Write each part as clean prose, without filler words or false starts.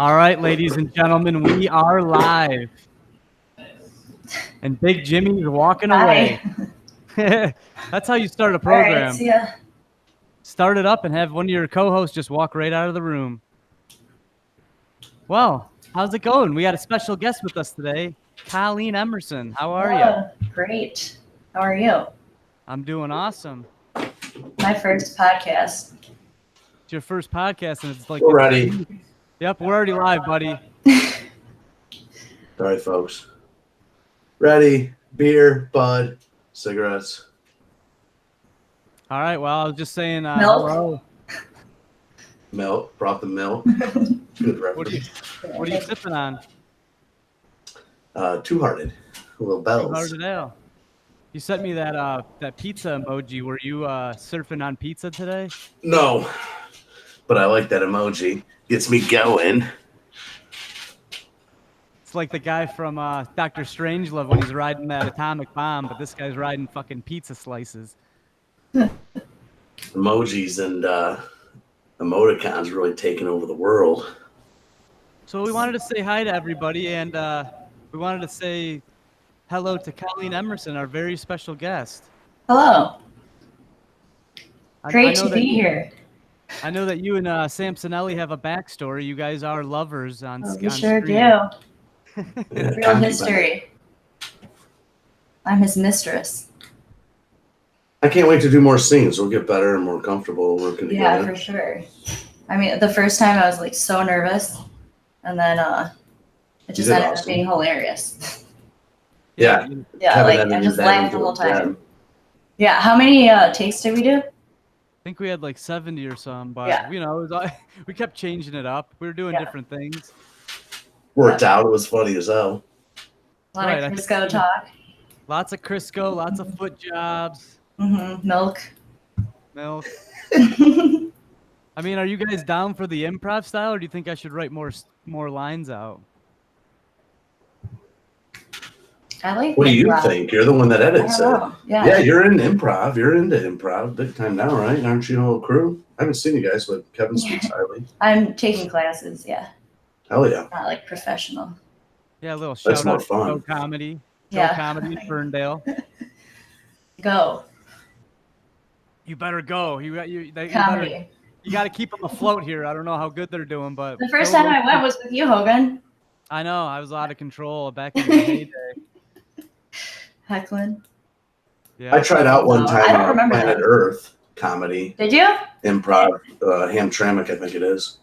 All right, ladies and gentlemen, we are live. And Big Jimmy's walking away. That's how you start a program. All right, see ya. Start it up and have one of your co-hosts just walk right out of the room. Well, how's it going? We got a special guest with us today, Colleen Emmerson. How are you? Great. How are you? I'm doing awesome. My first podcast. It's your first podcast, and it's like we're ready. Yep, we're already live, buddy. All right, folks. Ready? Beer, bud, cigarettes. All right. Well, I was just saying. Milk. Hello. Milk. Brought the milk. Good reference. What are you sipping on? Two-hearted. Little bells. Two-hearted ale. You sent me that pizza emoji. Were you surfing on pizza today? No, but I like that emoji. Gets me going. It's like the guy from Dr. Strangelove when he's riding that atomic bomb, but this guy's riding fucking pizza slices. Emojis and emoticons really taking over the world. So we wanted to say hi to everybody, and we wanted to say hello to Colleen Emmerson, our very special guest. Hello. Great to be here. I know that you and Samsonelli have a backstory. You guys are lovers on We screen. sure do. Real history. I'm his mistress. I can't wait to do more scenes. We'll get better and more comfortable working together. Yeah, for sure. I mean, the first time I was like so nervous, and then it just ended up being hilarious. Yeah. Yeah, Kevin like I just laughed the whole time. Yeah. Yeah, how many takes did we do? I think we had like 70 or some, but Yeah. you know, we kept changing it up. We were doing different things. Worked out. It was funny as hell. A lot of Crisco talk. Lots of Crisco, lots of foot jobs. Mm-hmm. Milk. I mean, are you guys down for the improv style, or do you think I should write more lines out? I like. What do you improv. think? You're the one that edits it. Yeah. Yeah, you're in improv. You're into improv big time now, right? Aren't you, whole crew? I haven't seen you guys, but Kevin speaks highly. I'm taking classes. Yeah. Hell yeah. Not like professional. Yeah, a little shout That's more out fun. to Joe Comedy. Yeah. Joe Comedy in Ferndale. Go. You better go. You Comedy. got to keep them afloat here. I don't know how good they're doing, but The first time I went was with you, Hogan. I know I was out of control back in the heyday. Heckling. Yeah. I tried out one time I don't on remember Planet that. Earth comedy. Did you? Improv. Hamtramck, I think it is.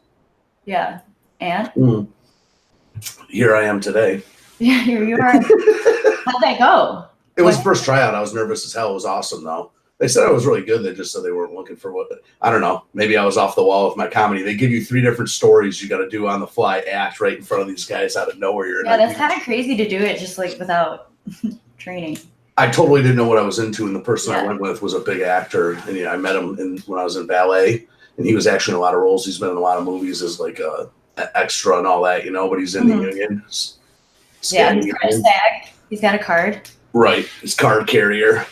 Yeah. And? Here I am today. Yeah, here you are. How'd that go? It was the first tryout. I was nervous as hell. It was awesome, though. They said I was really good. They just said they weren't looking for what. I don't know. Maybe I was off the wall with my comedy. They give you 3 different stories you got to do on the fly, act right in front of these guys out of nowhere. Yeah, that's kind of crazy to do it just like without training. I totally didn't know what I was into, and the person I went with was a big actor. And I met him when I was in ballet, and he was actually in a lot of roles. He's been in a lot of movies as like a extra and all that, but he's in the union. Yeah, he's kind of SAG. He's got a card. Right, his card carrier.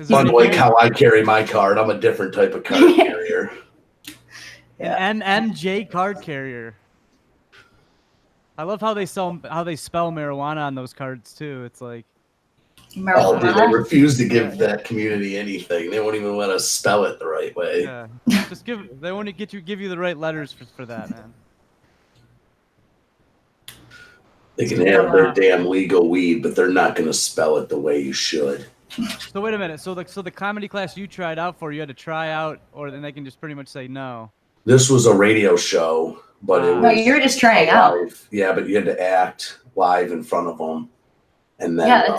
Unlike how I carry my card, I'm a different type of card carrier. An MMJ card carrier. I love how they spell marijuana on those cards too. It's like oh, dude, they refuse to give that community anything. They won't even let us spell it the right way. Yeah, just they won't give you the right letters for that, man. They can have their damn legal weed, but they're not going to spell it the way you should. So wait a minute. So the comedy class you tried out for, you had to try out, or then they can just pretty much say no. This was a radio show, but it was. No, you were just trying out. Yeah, but you had to act live in front of them, and then they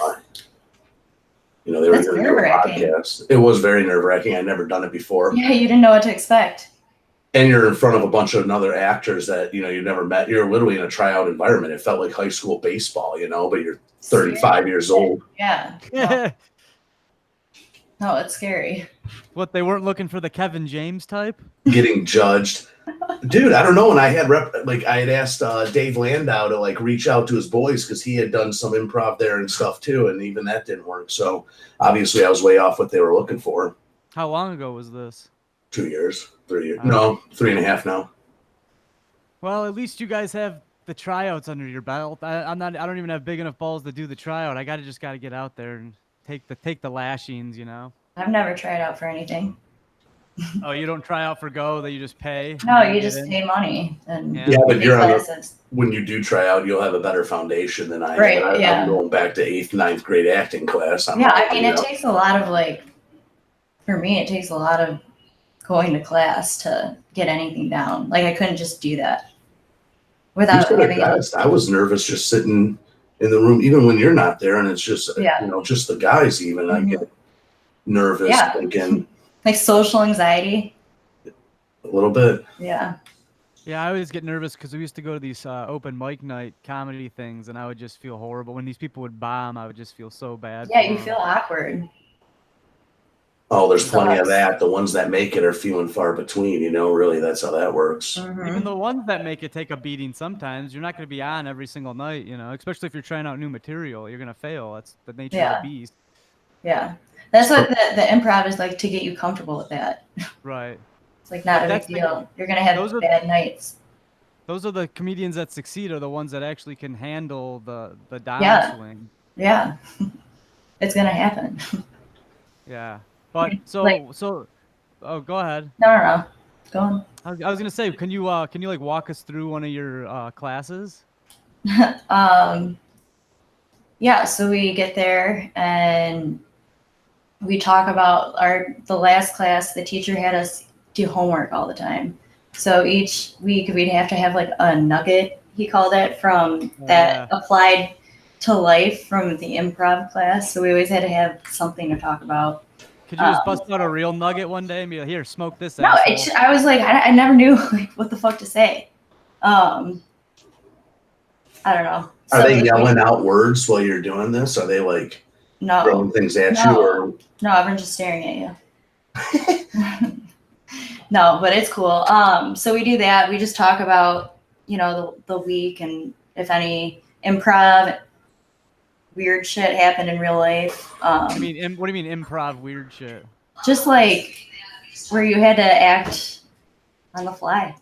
were going to do a podcast. It was very nerve-wracking. I'd never done it before. Yeah, you didn't know what to expect. And you're in front of a bunch of other actors that you never met. You're literally in a tryout environment. It felt like high school baseball, but you're 35 years old. Yeah. No, it's scary. What, they weren't looking for the Kevin James type? Getting judged. Dude, I don't know. And I had I had asked Dave Landau to reach out to his boys because he had done some improv there and stuff too, and even that didn't work. So obviously I was way off what they were looking for. How long ago was this? 2 years, 3 years. No, 3.5 now. Well, at least you guys have the tryouts under your belt. I don't even have big enough balls to do the tryout. I just gotta get out there and take the lashings, you know. I've never tried out for anything. Oh, you don't try out for go, that you just pay? No, and you get just in? pay money and Yeah. Yeah, but take you're on classes. when you do try out, you'll have a better foundation than I Right, am. yeah. I'm going back to 8th, 9th grade acting class. Yeah, I mean, it takes a lot of for me, it takes a lot of going to class to get anything down. Like I couldn't just do that without having it. I was nervous just sitting in the room, even when you're not there, and it's just Yeah. just the guys. Even I get nervous, Yeah. thinking Like social anxiety. a little bit. Yeah. Yeah, I always get nervous because we used to go to these open mic night comedy things, and I would just feel horrible. When these people would bomb, I would just feel so bad. Yeah, for you 'em. feel awkward. Oh, there's plenty of Sucks. that. The ones that make it are few and far between. Really, that's how that works. Mhm. Even the ones that make it take a beating sometimes, you're not going to be on every single night, you know, especially if you're trying out new material. You're going to fail. That's the nature Yeah. of the beast. Yeah. That's what the improv is like, to get you comfortable with that. Right. It's like not a That's big the- deal. You're going to have those are- bad nights. Those are the comedians that succeed, are the ones that actually can handle the Yeah. downswing. Yeah. It's going to happen. Yeah. But Like- oh, go ahead. No. Go on. I was going to say, can you like walk us through one of your classes? Yeah, so we get there and we talk about the last class. The teacher had us do homework all the time. So each week we'd have to have like a nugget, he called it, from that applied to life from the improv class. So we always had to have something to talk about. Could you just bust out a real nugget one day and be like, here, smoke this? No, asshole. I was like, I never knew like what the fuck to say. I don't know. Are So, they like, yelling out words while you're doing this? Are they like No, throwing things at you? Or no, everyone's just staring at you. No, but it's cool. So we do that. We just talk about, the week and if any improv weird shit happened in real life. What do you mean improv weird shit? Just like where you had to act on the fly.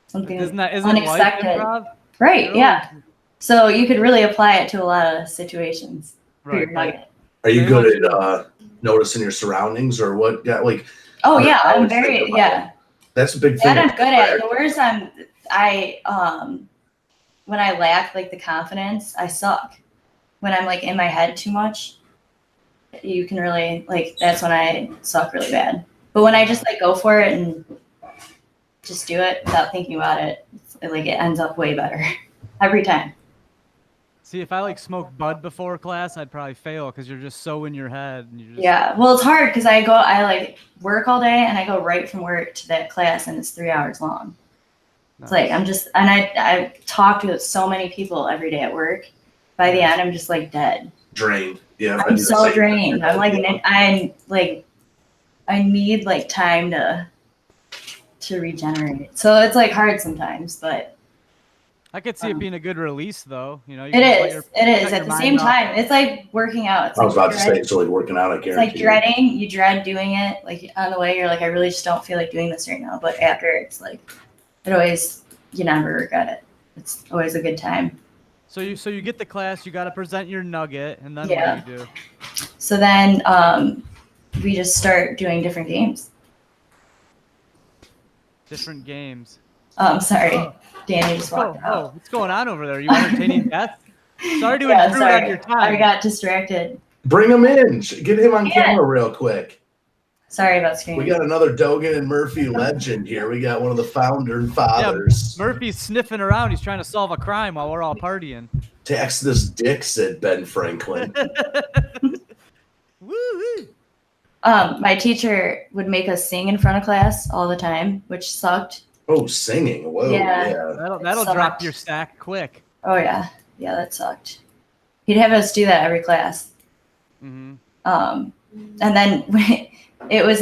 Something Isn't life unexpected. improv? Right, Really? yeah. So you could really apply it to a lot of situations. For your Right. nugget. are you They good want at noticing your surroundings, or what? Like Oh I yeah, I'm always think very about yeah. that's a big thing. That I'm good at. The worst when I lack like the confidence, I suck. When I'm like in my head too much, you can really that's when I suck really bad. But when I just go for it and just do it without thinking about it, it ends up way better every time. See, if I smoke bud before class, I'd probably fail because you're just so in your head. And you're just, Yeah, well, it's hard because I work all day and I go right from work to that class and it's 3 hours long. It's Nice. I talk to so many people every day at work. By the end, I'm just dead. Drained. Yeah, I I'm do the so same drained. thing. I need time to regenerate. So it's hard sometimes, but I could see it being a good release, though. You know, you it can is. let It let is your at the mind same off. time. It's like working out. It's I was about to say dread- it's like working out. I It's guarantee. like dreading. You dread doing it. On the way, you're I really just don't feel like doing this right now. But after, it's it always, you never regret it. It's always a good time. So you get the class, you got to present your nugget, and then Yeah. what do you do? So then we just start doing different games. Different games. Sorry, Oh. Danny just walked out. What's going on over there? Are you entertaining guests? Sorry to Yeah, intrude sorry. on your I time. got distracted. Bring him in. Get him on Yeah. camera real quick. Sorry about screaming. We got another Dogan and Murphy legend here. We got one of the founder and fathers. Murphy's sniffing around. He's trying to solve a crime while we're all partying. Tax this dick, said Ben Franklin. Woo-hoo. My teacher would make us sing in front of class all the time, which sucked. Oh, singing. Whoa. Yeah. Yeah. That'll sucked. drop your stack quick. Oh yeah, that sucked. He'd have us do that every class. Hmm. And then it was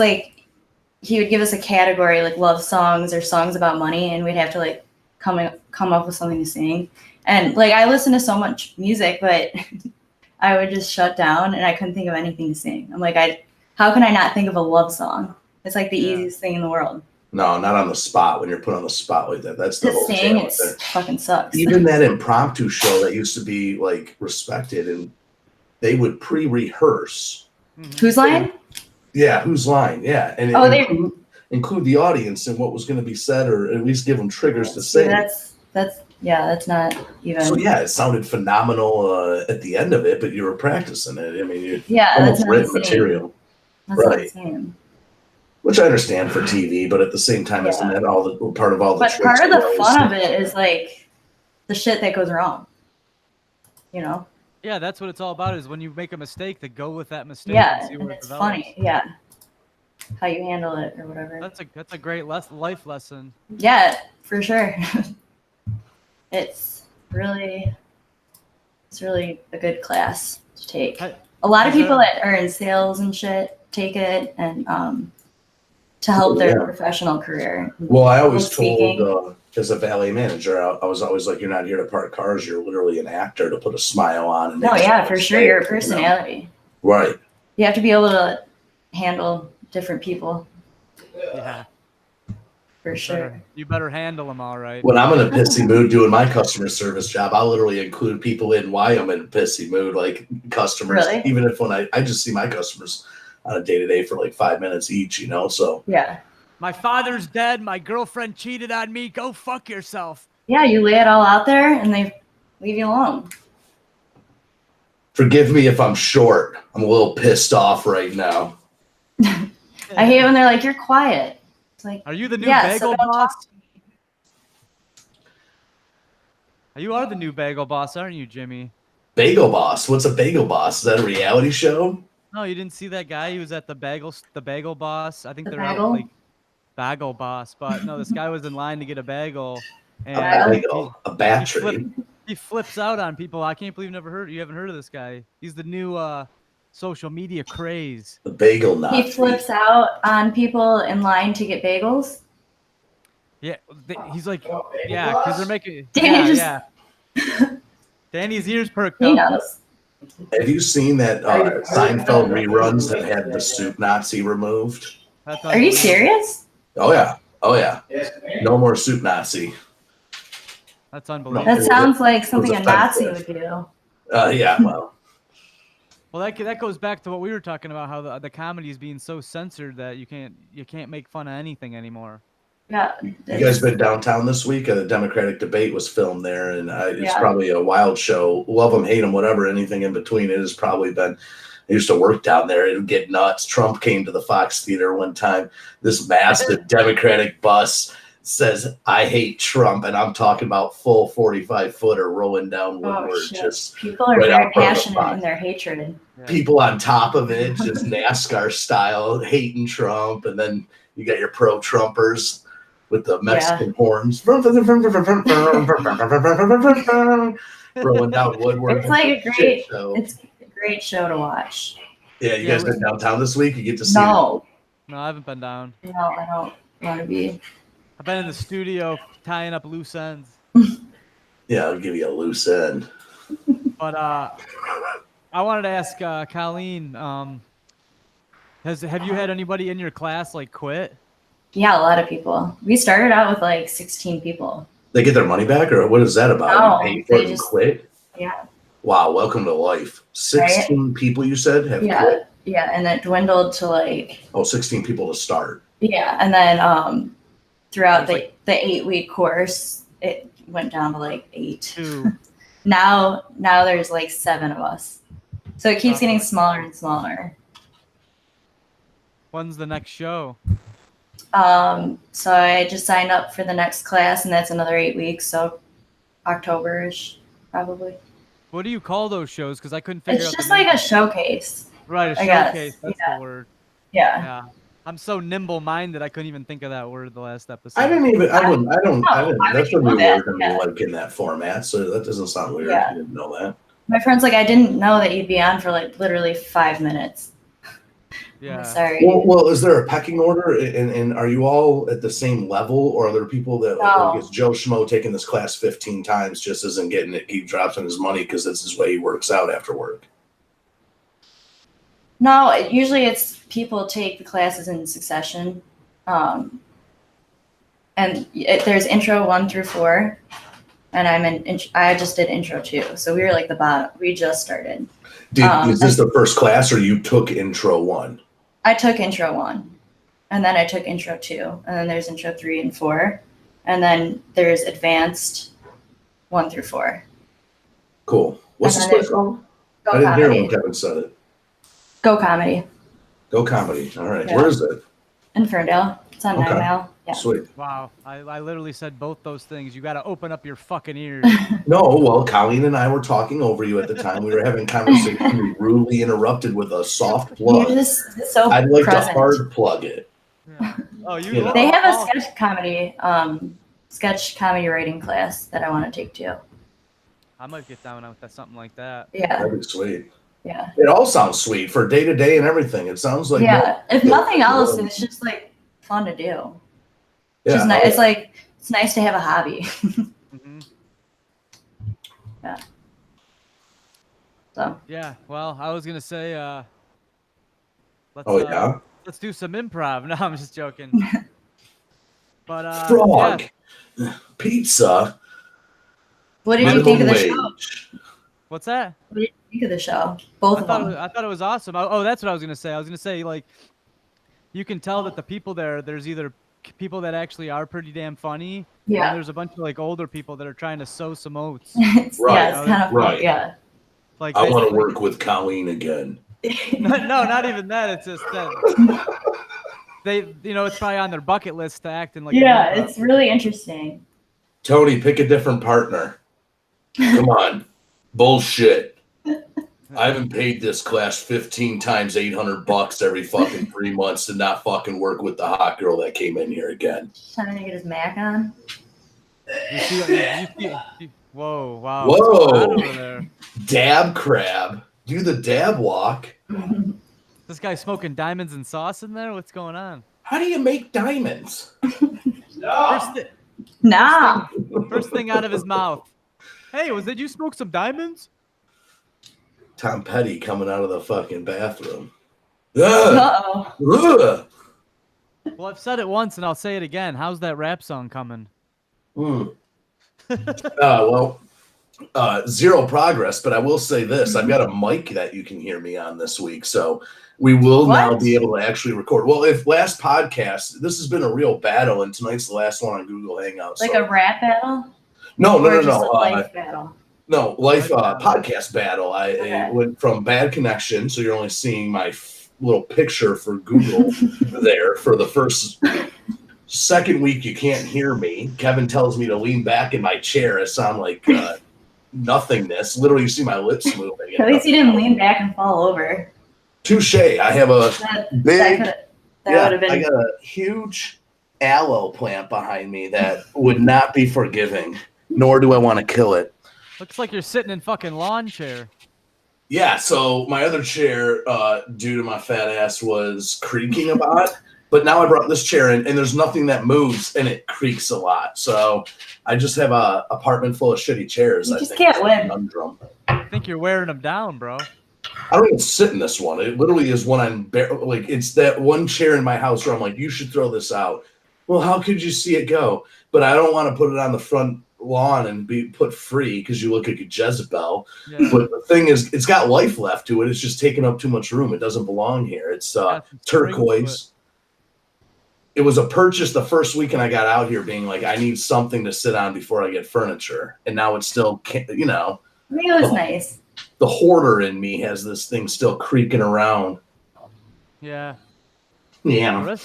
he would give us a category love songs or songs about money, and we'd have to come up with something to sing. And I listened to so much music, but I would just shut down and I couldn't think of anything to sing. I'm how can I not think of a love song? It's the Yeah. easiest thing in the world. No, not on the spot. When you're put on the spot like that, that's the Just whole saying challenge there. it fucking sucks. Even that impromptu show that used to be like respected, and they would pre-rehearse. Whose line? Yeah, whose line? Yeah, and include the audience in what was going to be said, or at least give them triggers to say. That's not even. So yeah, it sounded phenomenal at the end of it, but you were practicing it. I mean, that's not written the same. material, That's not the same. Which I understand for TV, but at the same time, isn't that part of all the? But part of the fun of it is like the shit that goes wrong. You know. Yeah, that's what it's all about. Is when you make a mistake, to go with that mistake. Yeah, and see where it's develops. funny. Yeah, how you handle it or whatever. That's a great life lesson. Yeah, for sure. It's really a good class to take. A lot of people that are in sales and shit take it, and to help their professional career. Well, I always told as a valet manager, I was always like, you're not here to park cars. You're literally an actor to put a smile on. And no, yeah, for sure. You're a personality. Right. You have to be able to handle different people. Yeah. For sure. You better handle them all right. When I'm in a pissy mood doing my customer service job, I'll literally include people in why I'm in a pissy mood, like customers. Really? Even if when I just see my customers on a day-to-day for like 5 minutes each, you know, so. Yeah. My father's dead. My girlfriend cheated on me. Go fuck yourself. Yeah, you lay it all out there and they leave you alone. Forgive me if I'm short. I'm a little pissed off right now. I hate when they're like, you're quiet. It's like, are you the new bagel boss? You are the new bagel boss, aren't you, Jimmy? Bagel boss? What's a bagel boss? Is that a reality show? No, you didn't see that guy? He was at the bagel boss. I think they're bagel? out like bagel boss, but no, this guy was in line to get a bagel. And a battery. He flips out on people. I can't believe you haven't heard of this guy. He's the new social media craze. The bagel Nazi. He flips out on people in line to get bagels. Yeah, he's like, yeah, because they're making. Yeah. Danny's ears perked He up. knows. Have you seen that Seinfeld reruns that had the soup Nazi removed? Are you serious? Oh yeah. No more soup Nazi. That's unbelievable. That sounds like something a Nazi would do. Yeah, well. Well, that goes back to what we were talking about, how the comedy is being so censored that you can't make fun of anything anymore. Yeah. You guys been downtown this week? The Democratic debate was filmed there, and it's probably a wild show. Love them, hate them, whatever, anything in between. It has probably been. I used to work down there. It would get nuts. Trump came to the Fox Theater one time. This massive Democratic bus says, "I hate Trump," and I'm talking about full 45-footer rolling down Woodward. Just people are very passionate in their hatred. Yeah. People on top of it, just NASCAR style, hating Trump, and then you got your pro-Trumpers with the Mexican horns rolling down Woodward. It's like it's a great show to watch. Yeah, you guys been downtown this week? You get to see No, I haven't been down. No, I don't want to be. I've been in the studio tying up loose ends. Yeah, I'll give you a loose end. But I wanted to ask Colleen, have you had anybody in your class like quit? Yeah, a lot of people. We started out with like 16 people. They get their money back, or what is that about? No, you pay for it and quit? Yeah. Wow, welcome to life. 16 people you said have quit? Yeah, and it dwindled to like... 16 people to start. Yeah, and then throughout the 8-week course, it went down to like 8. 2. Now there's like 7 of us. So it keeps getting smaller and smaller. When's the next show? So I just signed up for the next class, and that's another 8 weeks, so October-ish, probably. What do you call those shows? Because I couldn't figure out. It's just like a showcase. Right, a showcase. That's the word. Yeah. I'm so nimble-minded. I couldn't even think of that word the last episode. I didn't. That's a new word to me, like in that format. So that doesn't sound weird. I didn't know that. My friend's like, I didn't know that you'd be on for like literally 5 minutes. Yeah. I'm sorry. Well, is there a pecking order, and are you all at the same level, or are there people that like, is Joe Schmo taking this class 15 times just isn't getting it? He drops in his money because that's his way he works out after work. No, usually it's people take the classes in succession. and there's intro 1 through 4, and I just did intro 2. So we were like the bottom. We just started. Is this the first class, or you took intro 1? I took intro 1, and then I took intro 2, and then there's intro 3 and 4, and then there's advanced 1 through 4. Cool. What's the split called? I didn't hear when Kevin said it. Go Comedy. Go Comedy. All right. Yeah. Where is it? In Ferndale. It's on 9 Mile. Yeah. Sweet. Wow. I literally said both those things. You got to open up your fucking ears. No, well, Colleen and I were talking over you at the time. We were having conversation. We rudely interrupted with a soft plug. You're just so I'd like present. to hard plug it. Yeah. Oh, They have a sketch comedy writing class that I want to take too. I might get down with something like that. Yeah. That'd be sweet. Yeah. It all sounds sweet for day to day and everything. It sounds like if nothing else, it's just like fun to do. Yeah, It's like it's nice to have a hobby. Mm-hmm. Yeah. So. Yeah. Well, I was gonna say, let's do some improv. No, I'm just joking. But frog, yeah. pizza. What did you think of the show? What's that? What did you think of the show? Both of them. I thought it was awesome. Oh, that's what I was gonna say. I was gonna say, like, you can tell that the people there's either people that actually are pretty damn funny, yeah, and there's a bunch of like older people that are trying to sow some oats. Right. Yeah, it's kind of right. Yeah. Like I want to work with Colleen again. No, not even that. It's just that they, it's probably on their bucket list to act in like. Yeah, it's really interesting. Tony, pick a different partner. Come on. Bullshit. I haven't paid this class 15 times $800 every fucking 3 months to not fucking work with the hot girl that came in here again. Trying to get his Mac on. Whoa, wow. Whoa. Dab crab. Do the dab walk. This guy smoking diamonds and sauce in there? What's going on? How do you make diamonds? First thing out of his mouth. Hey, did you smoke some diamonds? Tom Petty coming out of the fucking bathroom. Uh-oh. Ugh. Well, I've said it once and I'll say it again. How's that rap song coming? Zero progress, but I will say this. I've got a mic that you can hear me on this week, so we will now be able to actually record. Well, if last podcast, this has been a real battle, and tonight's the last one on Google Hangouts. Like a rap battle? No. Life battle. No, podcast battle. I went from bad connection, so you're only seeing my little picture for Google there for the first. Second week, you can't hear me. Kevin tells me to lean back in my chair. I sound like nothingness. Literally, you see my lips moving. At least you didn't lean back and fall over. Touche. I have a big. I got a huge aloe plant behind me that would not be forgiving. Nor do I want to kill it. Looks like you're sitting in fucking lawn chair. Yeah. So my other chair, due to my fat ass, was creaking a lot. But now I brought this chair in, and there's nothing that moves, and it creaks a lot. So I just have an apartment full of shitty chairs. You just can't win. I think you're wearing them down, bro. I don't even sit in this one. It literally is when I'm like, it's that one chair in my house where I'm like, you should throw this out. Well, how could you see it go? But I don't want to put it on the front lawn and be put free because you look like a Jezebel. Yeah. But the thing is, it's got life left to it. It's just taking up too much room. It doesn't belong here. It's turquoise. It was a purchase the first weekend I got out here being like, I need something to sit on before I get furniture. And now it's still, I think it was nice. The hoarder in me has this thing still creaking around. Yeah. Yeah.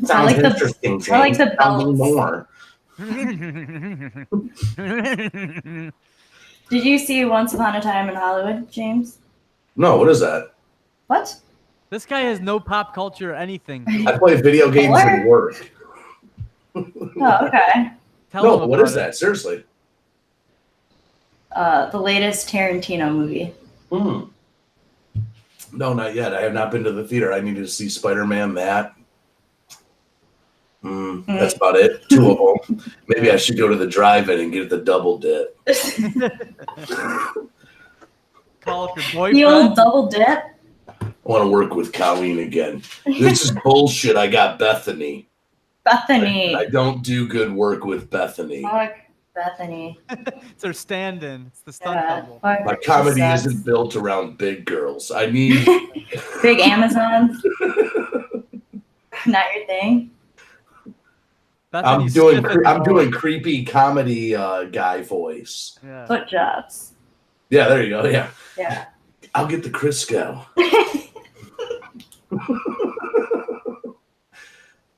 Sounds interesting. I like the bells. More. Did you see Once Upon a Time in Hollywood, James? No, what is that? What? This guy has no pop culture or anything. I play video games and work. Oh, okay. No, what is that? Seriously. The latest Tarantino movie. No, not yet. I have not been to the theater. I need to see Spider-Man, that. That's about it. 2 of them. Maybe I should go to the drive-in and get the double dip. Call up your boyfriend. The old double dip? I want to work with Colleen again. This is bullshit. I got Bethany. Bethany. I don't do good work with Bethany. Fuck Bethany. It's her stand-in. It's the stunt Yeah, double. fuck, My she comedy sucks. isn't built around big girls. I need. Big Amazons. Not your thing. I'm Bethany's doing. stiff as I'm doing balls. creepy comedy guy voice. Yeah. Foot jobs. Yeah, there you go. Yeah, Yeah. I'll get the Crisco.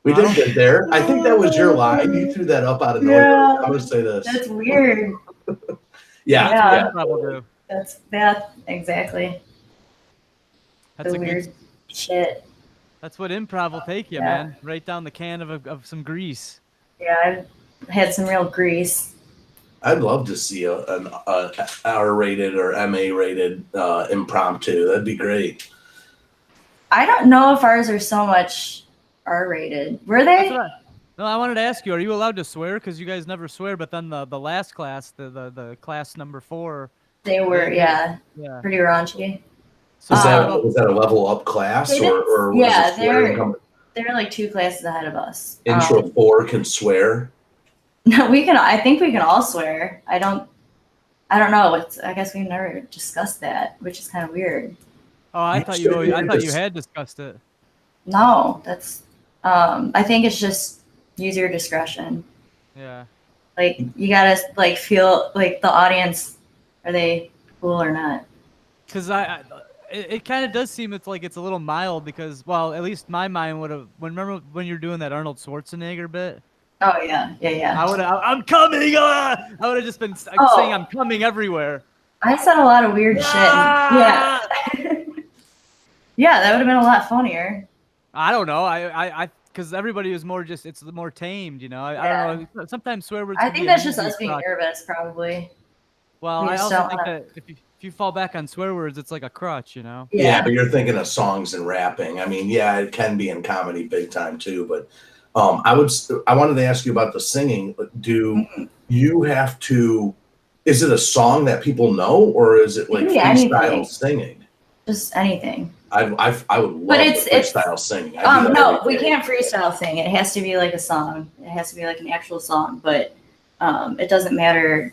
We did good there. I think that was your line. You threw that up out of nowhere. Yeah. I'm gonna say this. That's weird. Yeah, That's Yeah. what improv will do. That's that exactly. That's The a weird good. shit. That's what improv will take you, Yeah. man. Right down the can of some grease. Yeah, I've had some real grease. I'd love to see an R-rated or MA-rated impromptu. That'd be great. I don't know if ours are so much R-rated. Were That's they? what No, I wanted to ask you: are you allowed to swear? Because you guys never swear. But then the last class, the class number 4. They were, yeah, Yeah. pretty raunchy. So Was that a level up class They or was yeah, it swearing? they're like 2 classes ahead of us. Intro 4 can swear. No, we can. I think we can all swear. I don't know. I guess we've never discussed that, which is kind of weird. Oh, I thought you had discussed it. No, that's. I think it's just use your discretion. Yeah. Like you gotta like feel like the audience. Are they cool or not? Because it kind of does seem it's a little mild because, well, at least my mind would have. Remember when you're doing that Arnold Schwarzenegger bit? Oh yeah. I'm coming. I would have just been saying I'm coming everywhere. I said a lot of weird shit. Yeah. Yeah, that would have been a lot funnier. I don't know. I because everybody is more just it's more tamed, you know. I don't know. Sometimes swear words. I can think be that's an just easy us being crotch. nervous, probably. Well, We I just also don't think wanna- that if you fall back on swear words, it's like a crutch, you know. Yeah, but you're thinking of songs and rapping. I mean, yeah, it can be in comedy big time too. But I wanted to ask you about the singing. Do you have to? Is it a song that people know, or is it like Maybe freestyle anything. singing? Just anything. I would love But the it's- freestyle singing. I do that No, every we day. can't freestyle sing. It has to be like a song. It has to be like an actual song. But it doesn't matter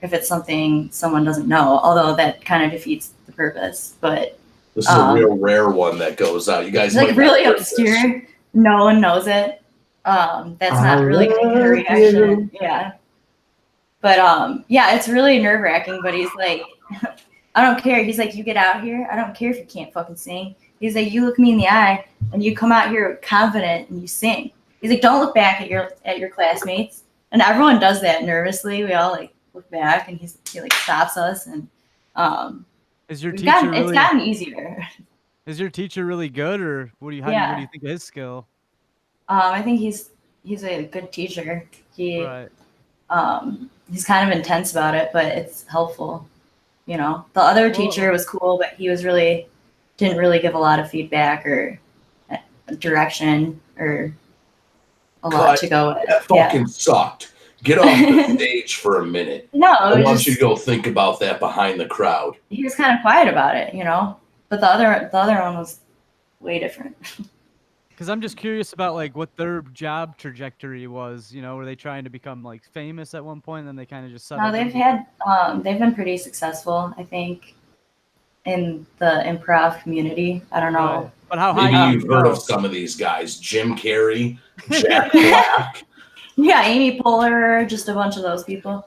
if it's something someone doesn't know, although that kind of defeats the purpose. But This is a real rare one that goes out. You guys it's like might really not hear this. obscure. No one knows it. That's not really gonna get a reaction. Yeah. But yeah, it's really nerve wracking. But he's like, I don't care. He's like, you get out here. I don't care if you can't fucking sing. He's like, you look me in the eye and you come out here confident and you sing. He's like, don't look back at your classmates. And everyone does that nervously. We all like look back and he like stops us and Is your it's teacher really? gotten easier. Is your teacher really good, or what do you think of his skill? I think he's a good teacher. Right. He's kind of intense about it, but it's helpful. You know, the other teacher was cool, but he didn't really give a lot of feedback or direction or a lot to go with. That fucking sucked. Get off the stage for a minute. No, I want you to go think about that behind the crowd. He was kind of quiet about it, you know. But the other one was way different. Because I'm just curious about like what their job trajectory was. You know, were they trying to become like famous at one point, and then they kind of just settled? No, they've been pretty successful, I think, in the improv community. I don't know. Right. But how high? Maybe you've heard of some of these guys: Jim Carrey, Jack Black, Yeah, Amy Poehler, just a bunch of those people.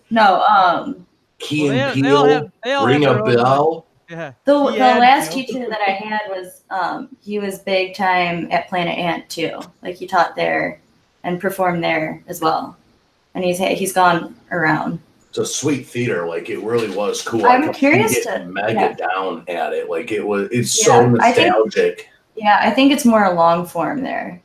No, Key and they all Peele, have Ring their a own, Bell. Yeah. the Yeah, last you know. teacher that I had was he was big time at Planet Ant too. Like he taught there and performed there as well, and he's gone around. It's a sweet theater. Like it really was cool. I'm I could curious get to- mega yeah. down at it. Like it's so Yeah, I think- nostalgic. Yeah, I think it's more long form there.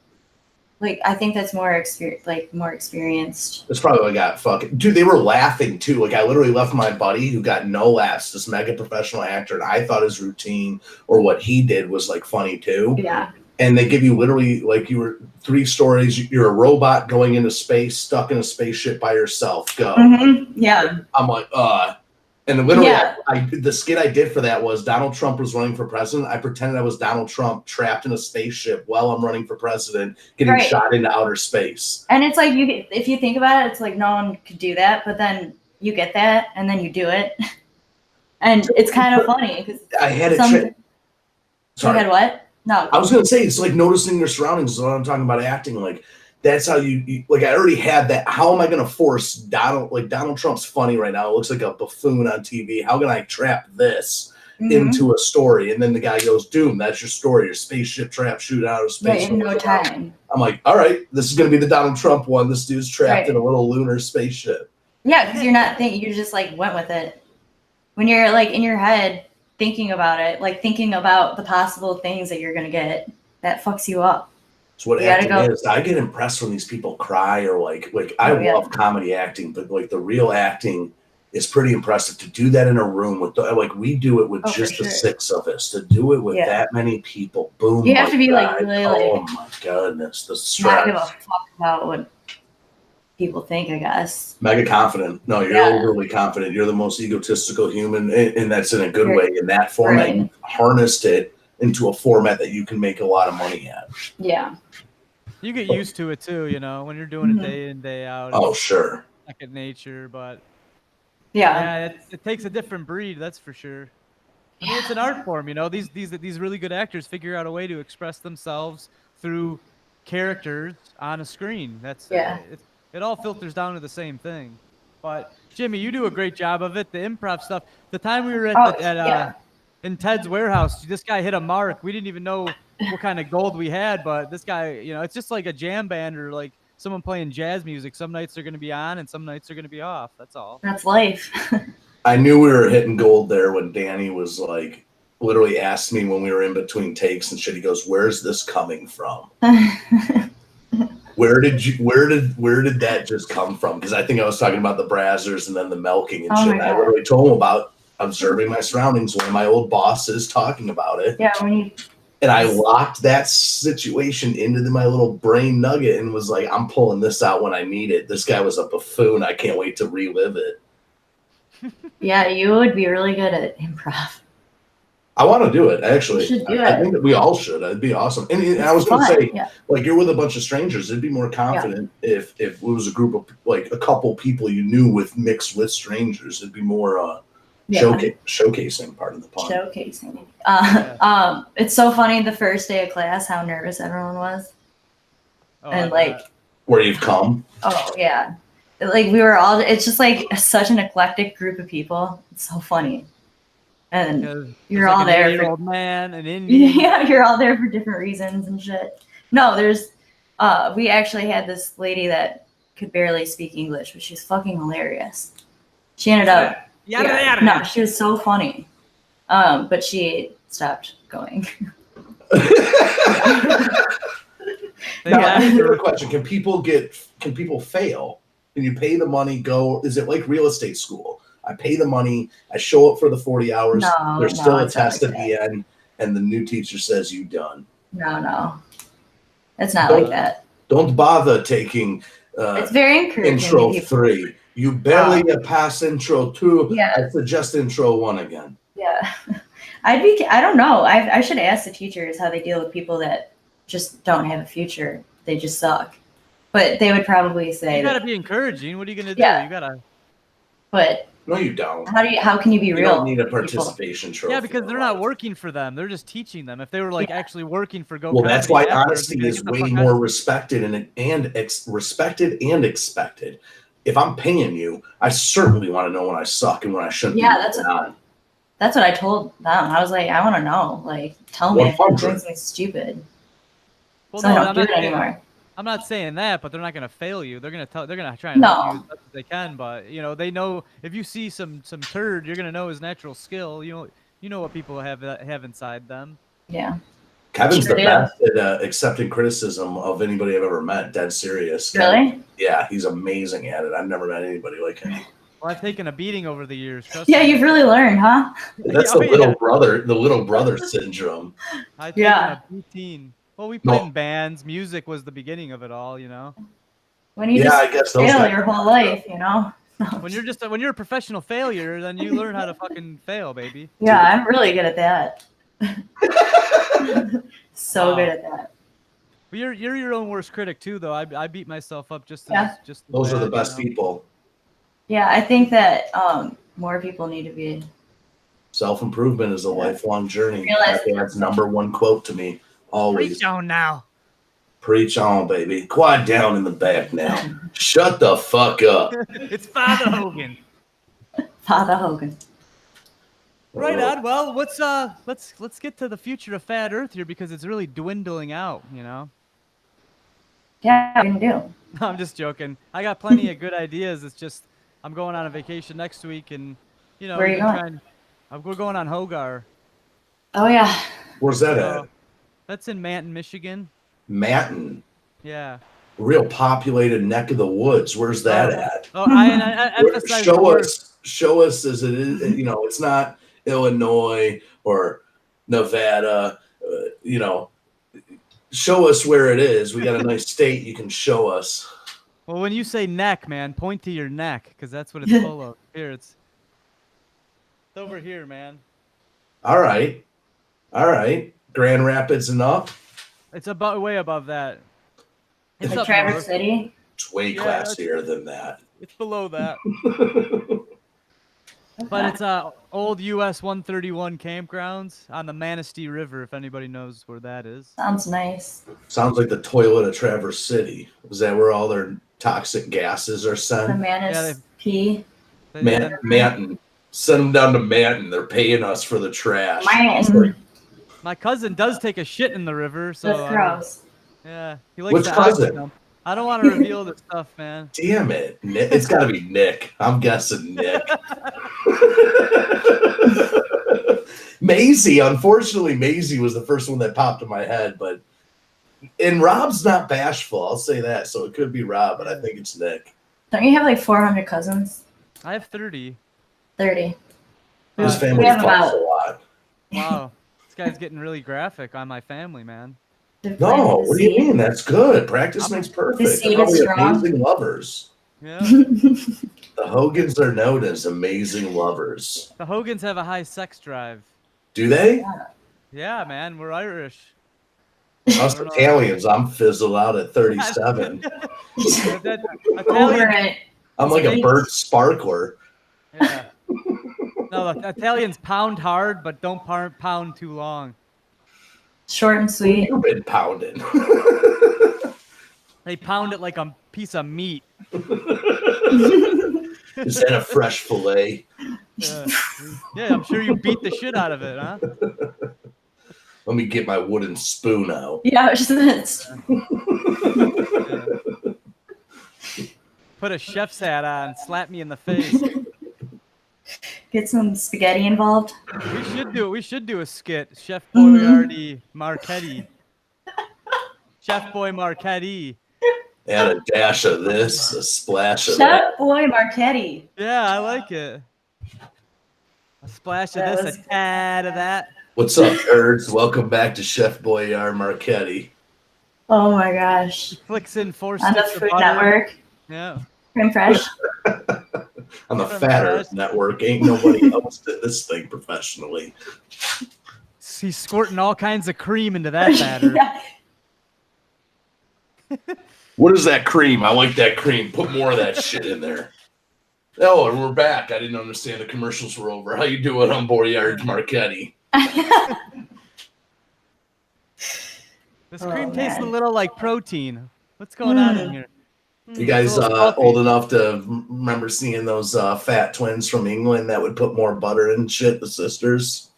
Like I think that's more experienced. It's probably what got fucking dude. They were laughing too. Like I literally left my buddy who got no laughs, this mega professional actor, and I thought his routine or what he did was like funny too. Yeah. And they give you literally like you were 3 stories. You're a robot going into space, stuck in a spaceship by yourself. Go. Mm-hmm. Yeah. I'm like, And literally, Yeah. the skit I did for that was Donald Trump was running for president. I pretended I was Donald Trump trapped in a spaceship while I'm running for president, getting Right. shot into outer space. And it's like, if you think about it, it's like no one could do that, but then you get that and then you do it. And it's kind of funny because I had it. you Sorry. had what? No. I was going to say, it's like noticing your surroundings is what I'm talking about acting. Like, that's how you like, I already had that. How am I going to force Donald Trump's funny right now. It looks like a buffoon on TV. How can I trap this into a story? And then the guy goes, Doom, that's your story. Your spaceship trap shoot out of space. Right, in no time. I'm like, all right, this is going to be the Donald Trump one. This dude's trapped in a little lunar spaceship. Yeah, because you're not thinking, you just like went with it. When you're like in your head thinking about it, like thinking about the possible things that you're going to get, that fucks you up. So what acting is, I get impressed when these people cry or like I love comedy acting, but like the real acting is pretty impressive. To do that in a room with like we do it with just the 6 of us. To do it with that many people, boom! You have to be like really oh my goodness, the stress. Not give a fuck about what people think. I guess mega confident. No, you're overly confident. You're the most egotistical human, and that's in a good way. In that format, you harnessed it into a format that you can make a lot of money at. Yeah. You get used to it too, you know, when you're doing it day in, day out. Oh, sure. Second nature, but yeah, it takes a different breed, that's for sure. I mean, it's an art form, you know. These really good actors figure out a way to express themselves through characters on a screen. That's it all filters down to the same thing. But Jimmy, you do a great job of it. The improv stuff. The time we were in Ted's warehouse, this guy hit a mark. We didn't even know what kind of gold we had, but this guy, you know, it's just like a jam band or like someone playing jazz music. Some nights they're going to be on and some nights they're going to be off. That's all. That's life. I knew we were hitting gold there when Danny was like, literally asked me when we were in between takes and shit. He goes, "Where's this coming from?" Where did that just come from? Because I think I was talking about the brazzers and then the milking and shit. I literally told him about observing my surroundings. One of my old bosses talking about it. Yeah, and I locked that situation into my little brain nugget and was like, I'm pulling this out when I need it. This guy was a buffoon. I can't wait to relive it. Yeah, you would be really good at improv. I want to do it, actually. You should do I think that we all should. It'd be awesome. And I was going to say, like, you're with a bunch of strangers. It'd be more confident if it was a group of, like, a couple people you knew mixed with strangers. It'd be more showcasing, part of the pun. Showcasing. It's so funny the first day of class how nervous everyone was. And like where you've come. Oh yeah. Like we were all, it's just like such an eclectic group of people. It's so funny. And you're all there for old man, an Indian. Yeah, you're all there for different reasons and shit. No, there's we actually had this lady that could barely speak English, but she's fucking hilarious. She ended up no, she was so funny. But she stopped going. Now, I have a question. Can people fail? Can you pay the money, go? Is it like real estate school? I pay the money, I show up for the 40 hours, there's still a test at the end, and the new teacher says you done. No. It's not like that. Don't bother taking it's very encouraging. Intro 3. You barely pass intro 2. Yeah. I suggest intro 1 again. Yeah. I don't know. I should ask the teachers how they deal with people that just don't have a future. They just suck. But they would probably say you gotta be encouraging. What are you gonna do? Yeah. You gotta. But no, you don't. How can you be real? You don't need a participation trophy. Yeah, because they're not working for them. They're just teaching them. If they were like actually working for Well, that's why honesty is way more respected and expected. If I'm paying you, I certainly want to know when I suck and when I shouldn't. Yeah, that's what I told them. I was like, I want to know. Like, tell me if I'm doing something stupid. Well, so I don't do it anymore. I'm not saying that, but they're not going to fail you. They're going to try and help you as much as they can. But you know, they know if you see some turd, you're going to know his natural skill. You know what people have inside them. Yeah. Kevin's the best at accepting criticism of anybody I've ever met. Dead serious. Really? Yeah, he's amazing at it. I've never met anybody like him. Well, I've taken a beating over the years. Yeah, you've really learned, huh? That's the little brother syndrome. I've taken a beating. Well, we played in bands. Music was the beginning of it all, you know. When you just fail your whole life, you know. When you're a professional failure, then you learn how to fucking fail, baby. Yeah, I'm really good at that. So Wow. good at that. But you're your own worst critic too, though. I beat myself up just Yeah. as Those are the bad, best people. Yeah, I think that more people need to be. Self-improvement is a lifelong journey. Realize- That's #1 quote to me. Always. Preach on now. Preach on, baby. Quiet down in the back now. Shut the fuck up. It's Father Hogan. Father Hogan. Right on. Well, let's get to the future of Fat Earth here because it's really dwindling out. You know. Yeah, what are you gonna do? I'm just joking. I got plenty of good ideas. It's just I'm going on a vacation next week, and you know, Where are you going? We're going on Hogar. Oh yeah. Where's that at? That's in Manton, Michigan. Manton. Yeah. Real populated neck of the woods. Where's that at? Oh, I emphasize the word. Show us as it is. You know, it's not Illinois or Nevada. You know, show us where it is. We got a nice state you can show us. Well, when you say neck, man, point to your neck because that's what it's full of. Here, it's over here, man. All right. Grand Rapids enough. It's way above that. It's Like up Traverse north. City. It's way classier than that. It's below that. But it's old US 131 campgrounds on the Manistee River, if anybody knows where that is. Sounds nice. Sounds like the toilet of Traverse City. Is that where all their toxic gases are The sent? Manistee. Manton. Send them down to Manton. They're paying us for the trash. Manton. My cousin does take a shit in the river, so That's gross. yeah, he likes Which to cousin? dump. I don't want to reveal this stuff, man. Damn it. It's got to be Nick. I'm guessing Nick. Maisie. Unfortunately, Maisie was the first one that popped in my head. And Rob's not bashful. I'll say that. So it could be Rob, but I think it's Nick. Don't you have like 400 cousins? I have 30. 30. His family We have fucks about- a lot. Wow, this guy's getting really graphic on my family, man. No, what do you mean? That's good. Practice makes perfect. The seed They're is probably strong. amazing lovers. Yeah, The Hogans are known as amazing lovers. the Hogans have a high sex drive. Do they? Yeah, man, we're Irish. Us Italians, I'm fizzled out at 37. That Over Italian, it. I'm like a burnt sparkler. yeah. No, the Italians pound hard, but don't pound too long. Short and sweet. You've been pounding. They pound it like a piece of meat. Is that a fresh fillet? Yeah, I'm sure you beat the shit out of it, huh? Let me get my wooden spoon out. Yeah, it's just Put a chef's hat on, slap me in the face. get some spaghetti involved. We should do a skit. Chef Boyardee Marchetti. Chef Boy Marchetti. Add a dash of this, a splash of that. Chef Boy Marchetti. Yeah, I like it. A splash of this, a tad of that. What's up, nerds? Welcome back to Chef Boyardee Marchetti. Oh my gosh. Flicks in 4 On the sticks of Food butter. Network. Yeah. Creme Fresh. On the Fat Earth Network, ain't nobody else did this thing professionally. He's squirting all kinds of cream into that batter. Yeah. What is that cream? I like that cream. Put more of that shit in there. Oh, and we're back. I didn't understand the commercials were over. How you doing on Boyardee Marchetti? This cream Oh, tastes a man. little like protein. What's going on in here? You guys It's a little salty. old enough to remember seeing those fat twins from England that would put more butter in shit, the sisters?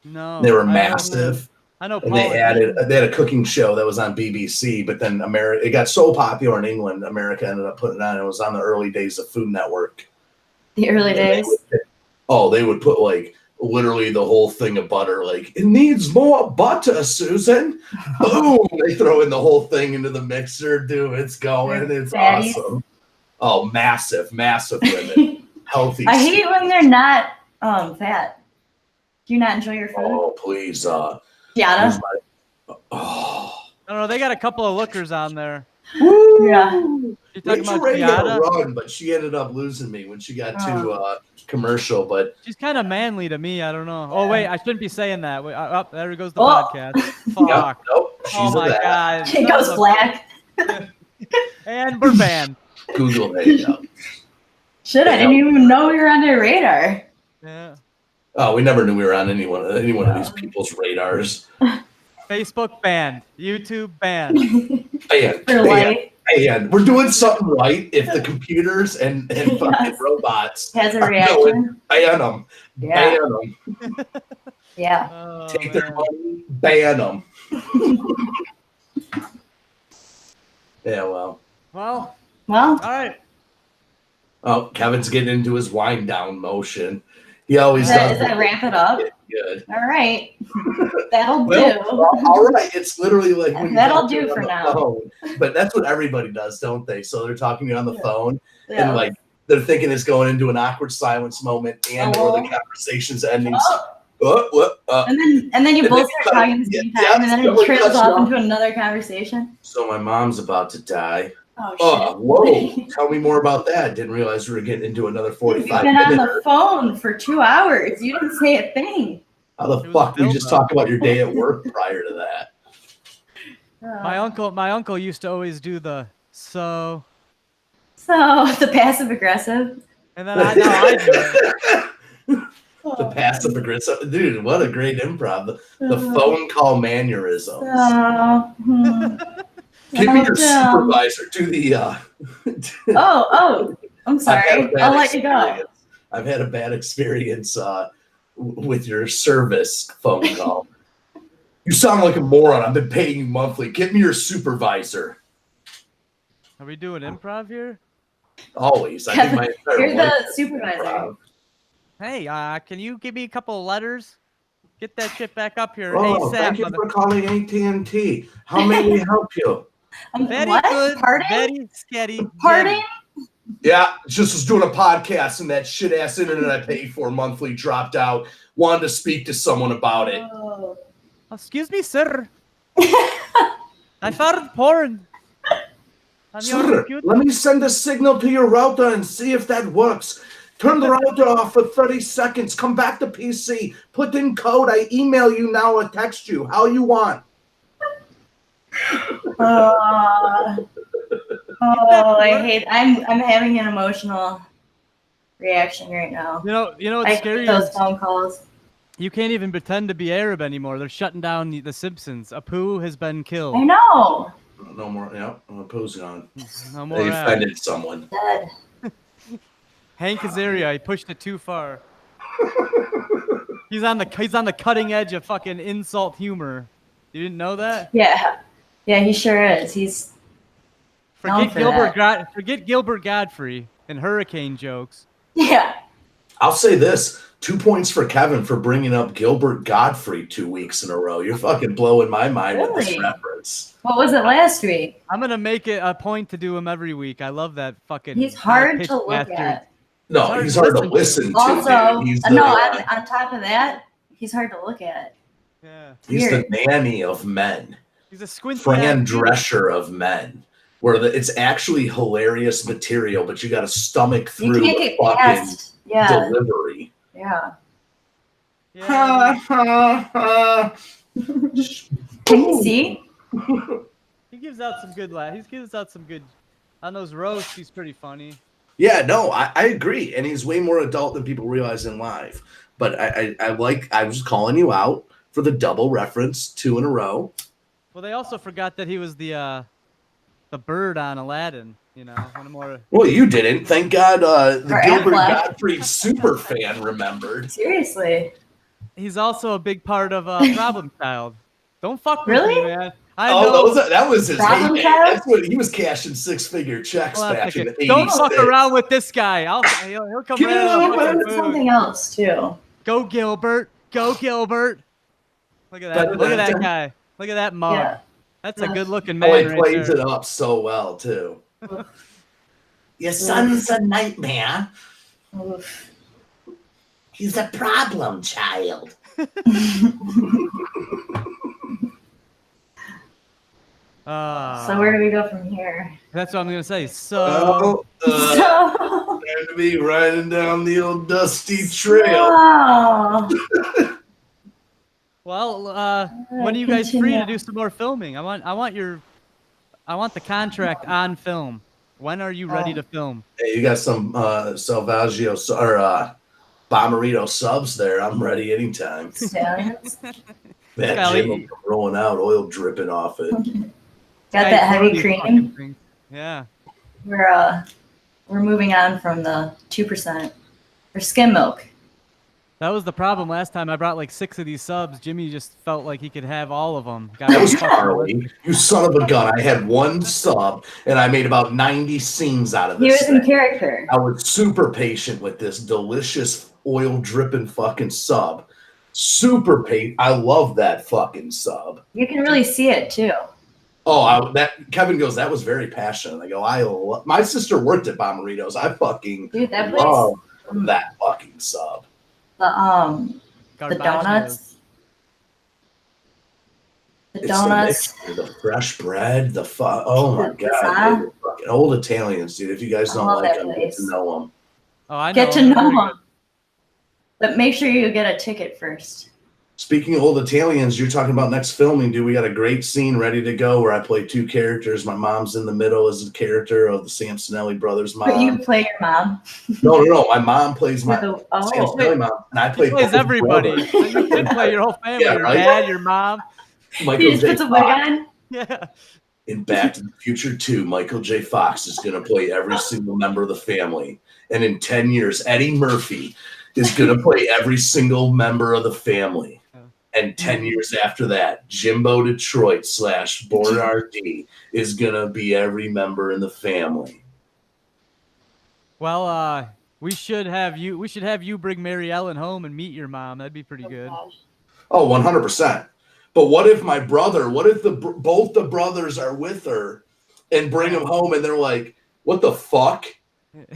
No. They were I don't know. massive. I know. And they had a cooking show that was on BBC, but then it got so popular in England, America ended up putting it on. It was on the early days of Food Network. The early And days. they would put like literally the whole thing of butter. Like, it needs more butter, Susan. Boom! They throw in the whole thing into the mixer. Dude, it's going. It's Fatties. awesome. Oh, massive women. Healthy. I hate when they're not fat. Do you not enjoy your food? Oh, please. Giada? Oh. I don't know. They got a couple of lookers on there. Woo! Yeah. You're talking Rachel about Ray had a Giada? run, but she ended up losing me when she got to commercial. But She's kind of manly to me. I don't know. Oh wait, I shouldn't be saying that. Wait, there goes the Oh. podcast. Fuck. yep, nope, she's Oh my god. It goes black. And we're banned. Google there you go. Shit, I didn't even know we were on their radar. Yeah. Oh, we never knew we were on any one of these people's radars. Facebook banned. YouTube banned. And we're doing something right if the computers and fucking robots has a reaction. Ban them. Yeah. Ban them. Yeah. Oh, Take their money. Ban them. Yeah, well. Well. All right. Oh, Kevin's getting into his wind down motion. He always does that ramp it up? Good. All right. That'll do. All right. It's literally like when that'll do for now. Phone. But that's what everybody does, don't they? So they're talking to you on the phone Yeah. and they're thinking it's going into an awkward silence moment and or the conversation's ending. And then you both start talking at the same time, and then it trails off into another conversation. So my mom's about to die. Oh, whoa. Tell me more about that. Didn't realize we were getting into another 45 minutes. You've been on the phone for 2 hours. You didn't say a thing. How the fuck we just talked about your day at work prior to that? My uncle used to always do the so the passive aggressive. And then I do it. The passive aggressive. Dude, what a great improv. The phone call mannerisms. Give me your supervisor. Do the I'm sorry. I'll let you go. I've had a bad experience with your service phone call. You sound like a moron. I've been paying you monthly. Get me your supervisor. Are we doing improv here? Always. I think my entire You're the life supervisor. Hey, can you give me a couple of letters? Get that shit back up here ASAP. Thank you for calling AT&T. How may we help you? Very what? good. Pardon? Very scary. Pardon? Yeah, just was doing a podcast and that shit ass internet I pay for monthly dropped out. Wanted to speak to someone about it. Oh. Excuse me, sir. I found porn. Sir, let me send a signal to your router and see if that works. Turn the router off for 30 seconds. Come back to PC. Put in code. I email you now or text you. How you want. I hate. I'm having an emotional reaction right now. You know what's scary? Those phone calls. You can't even pretend to be Arab anymore. They're shutting down the Simpsons. Apu has been killed. I know. No more. Yeah, Apu's gone. No more. They offended someone. Dead. Hank Azaria, he pushed it too far. He's on the cutting edge of fucking insult humor. You didn't know that? Yeah, he sure is. He's forget Gilbert Godfrey and hurricane jokes. Yeah. I'll say this: 2 points for Kevin for bringing up Gilbert Godfrey 2 weeks in a row. You're fucking blowing my mind with this reference. What was it last week? I'm gonna make it a point to do him every week. I love that fucking. He's hard to look at. No, he's hard to listen to. Also, on top of that, he's hard to look at. Yeah. He's the nanny of men. He's a squinty Fran Drescher of men. Where it's actually hilarious material, but you got to stomach through the fucking delivery. Yeah. Can you see? He gives out some good laughs. He gives out some good on those roasts. He's pretty funny. Yeah, no, I agree, and he's way more adult than people realize in live. But I was calling you out for the double reference 2 in a row. Well, they also forgot that he was the bird on Aladdin. You know, Well, you didn't. Thank God. The Gilbert Gottfried super fan remembered. Seriously. He's also a big part of Problem Child. Don't fuck with really? me, man. I know. That was his Problem heyday. Child? That's what he was cashing 6-figure checks back in the 80s. Don't fuck around with this guy. He'll come around. Something else too. Go Gilbert. Go Gilbert. Look at that. Look at that guy. Look at that mug. Yeah. That's a good-looking man. He plays it up so well too. Your son's a nightmare. Oof. He's a problem child. So where do we go from here? That's what I'm gonna say. So, Time to be riding down the old dusty trail. well, when are you guys free to do some more filming? I want the contract on film. When are you ready to film? Hey, you got some Salvaggio or Bomberito subs there. I'm ready anytime. Stallions. That Jim will come rolling out, oil dripping off it. Got that heavy cream. Yeah. We're moving on from the 2% or skim milk. That was the problem last time. I brought like 6 of these subs. Jimmy just felt like he could have all of them. That was Charlie. You son of a gun. I had one sub, and I made about 90 scenes out of this. He was in character. I was super patient with this delicious oil-dripping fucking sub. Super patient. I love that fucking sub. You can really see it, too. Oh, Kevin goes, that was very passionate. I go, my sister worked at Bomberitos. I fucking love that fucking sub. The donuts. The fresh bread, oh my god, fucking old Italians, dude. If you guys don't like them, get to know them. Oh, I know. Get to know them. But make sure you get a ticket first. Speaking of old Italians, you're talking about next filming, dude. We got a great scene ready to go where I play 2 characters. My mom's in the middle as a character of the Samsonelli brothers' mom. But you play your mom. No. My mom plays my Samsonelli mom, and I play. Plays everybody. You can play your whole family. Yeah, your right? dad, your mom. Michael He just puts a wig on. Yeah. In Back to the Future 2, Michael J. Fox is going to play every single member of the family, and in 10 years, Eddie Murphy is going to play every single member of the family. And 10 years after that, Jimbo Detroit / Born RD is going to be every member in the family. Well, we should have you bring Mary Ellen home and meet your mom. That'd be pretty good. Oh, 100%. But what if both the brothers are with her and bring them home and they're like, what the fuck?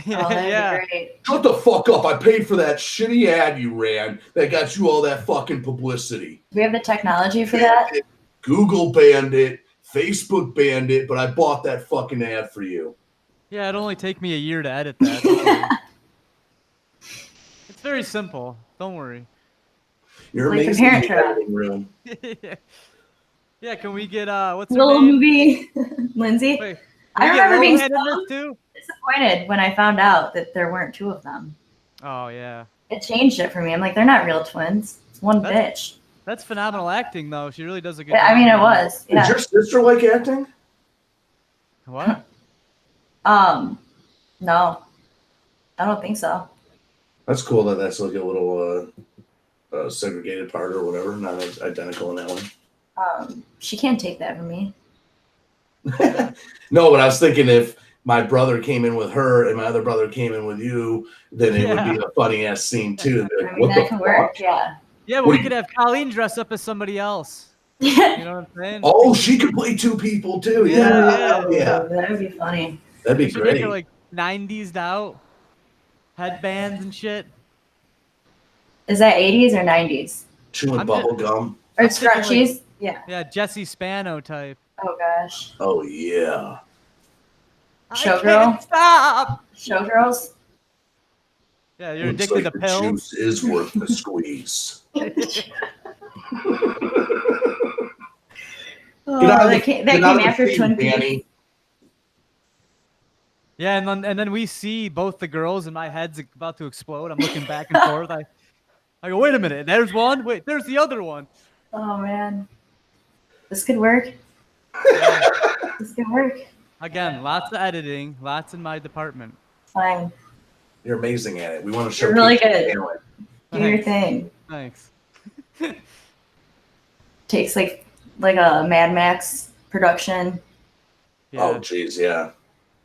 Yeah. Shut the fuck up. I paid for that shitty ad you ran that got you all that fucking publicity. Do we have the technology for that? Google banned it. Facebook banned it, but I bought that fucking ad for you. Yeah, it'd only take me a year to edit that. It's very simple. Don't worry. You're like amazing in the Parent editing room. Yeah, can we get what's her little name? movie, Lindsay? Wait, I remember being too? disappointed when I found out that there weren't 2 of them. Oh yeah. It changed it for me. I'm like, they're not real twins. It's one bitch. That's phenomenal acting, though. She really does a good job. I mean, it was. Yeah. Does your sister like acting? What? No, I don't think so. That's cool that that's like a little segregated part or whatever, not as identical in that one. She can't take that from me. No, but I was thinking if my brother came in with her and my other brother came in with you, then it would be a funny ass scene too. Like, I mean, that can work. Yeah. Yeah, but we could have Colleen dress up as somebody else. You know what I'm saying? Oh, she could play 2 people too. Yeah. That would be funny. That'd be great. Make her like 90s out, headbands and shit. Is that 80s or 90s? Chewing bubble gum. Or scrunchies? Yeah. Yeah, Jesse Spano type. Oh gosh. Oh yeah. Showgirl. Stop. Showgirls. Yeah, you're Looks addicted like to the pills. Juice is worth the squeeze. That came after Twin Peaks. Yeah, and then we see both the girls, and my head's about to explode. I'm looking back and forth. I go, wait a minute. There's one. Wait, there's the other one. Oh man, this could work. This could work. Again, lots of editing, lots in my department. Fine. You're amazing at it. We want to show You're really people good. talent. Do your thing. Thanks. Takes like a Mad Max production. Yeah. Oh jeez, yeah.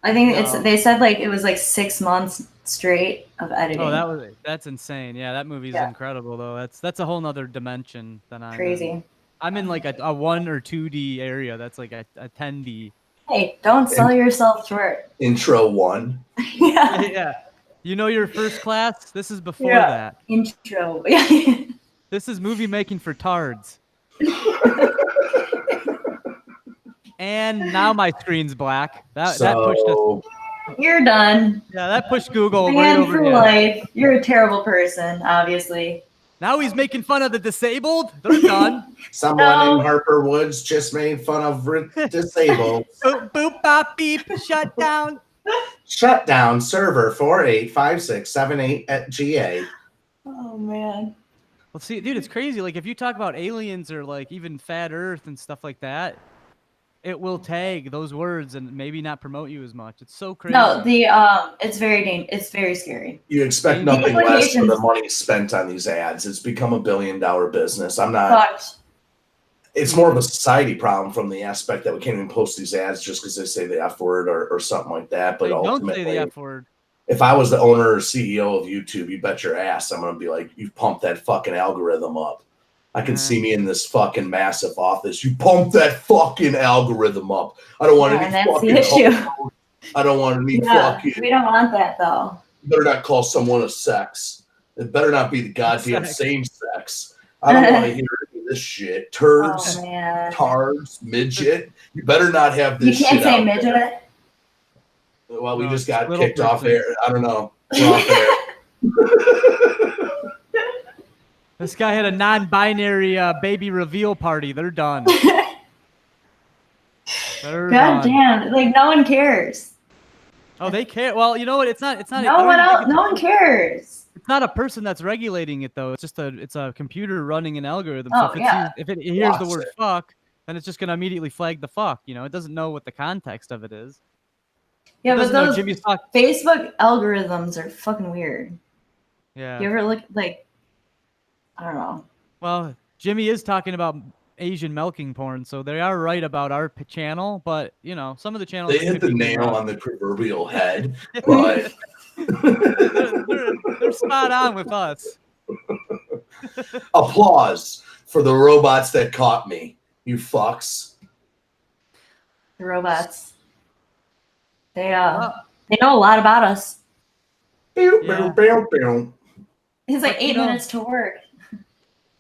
I think they said like it was like 6 months straight of editing. Oh, that's insane. Yeah, that movie's incredible though. That's a whole nother dimension than I'm crazy. in. I'm in like a 1 or 2D area. That's like a 10D. Hey, don't sell yourself short. Intro 1. Yeah. Yeah. You know your first class? This is before that. Intro. This is movie making for tards. And now my screen's black. That pushed us. So You're done. Yeah, that pushed Google right Banned over for here. life. You're a terrible person, obviously. Now he's making fun of the disabled. They're done. someone No. in Harper Woods just made fun of disabled. Boop, boop, bop, beep. Shut down. Shut down server 485678 at GA. Oh man. Well, see, dude, it's crazy. Like, if you talk about aliens or like even fat Earth and stuff like that, it will tag those words and maybe not promote you as much. It's so crazy. No, it's it's very scary. You expect The nothing less for implications- the money spent on these ads. It's become $1 billion business. I'm not. Fucked. It's more of a society problem from the aspect that we can't even post these ads just because they say the F word or something like that. But They don't ultimately, say the F word. if I was the owner or CEO of YouTube, you bet your ass I'm going to be like, you pumped that fucking algorithm up. I can see me in this fucking massive office. You pump that fucking algorithm up. I don't want Yeah, any that's the fucking issue. homos. I don't want any Yeah, fucking. we don't want that though. You better not call someone a sex. It better not be the goddamn Sex. same sex. I don't want to hear any of this shit. Turds, Oh man. tards, midget. You better not have You this can't shit say out midget. there. Well, we No, just got little kicked off person. air. I don't know. We're off air. This guy had a non-binary baby reveal party. They're done. They're God done. damn! Like no one cares. Oh, they care. Well, you know what? It's not. I No don't one even think else. No one cares. It's not a person that's regulating it though. It's just a computer running an algorithm. Oh, So yeah. if it hears the Blocks word it. fuck, then it's just gonna immediately flag the fuck. You know, it doesn't know what the context of it is. Yeah, It but doesn't know those Jimmy's fuck. Facebook algorithms are fucking weird. Yeah. You ever look like? I don't know. Well, Jimmy is talking about Asian milking porn, so they are right about our channel. But you know, some of the channels They that hit could the be nail wrong. on the proverbial head, but they're spot on with us. applause for the robots that caught me. You fucks. The robots. They know a lot about us. Yeah. It's like But, you 8 know- minutes to work.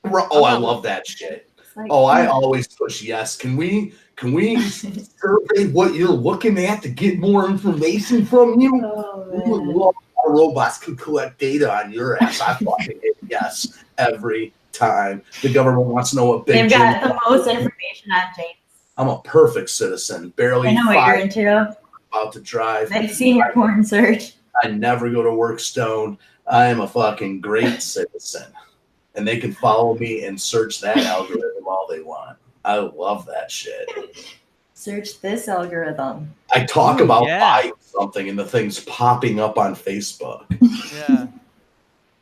Oh, I love that shit. It's like, Oh, I always push yes. Can we survey what you're looking at to get more information from you? Oh, We would man. love our robots could collect data on your ass. I fucking hit yes every time. The government wants to know what big They've Jim. got the most information on James. I'm a perfect citizen. Barely I know what you're 5, into. about to drive. I've seen your porn search. I never go to work stoned. I am a fucking great citizen. And they can follow me and search that algorithm all they want. I love that shit. Search this algorithm. I talk Ooh, about yeah. buying something and the thing's popping up on Facebook. Yeah.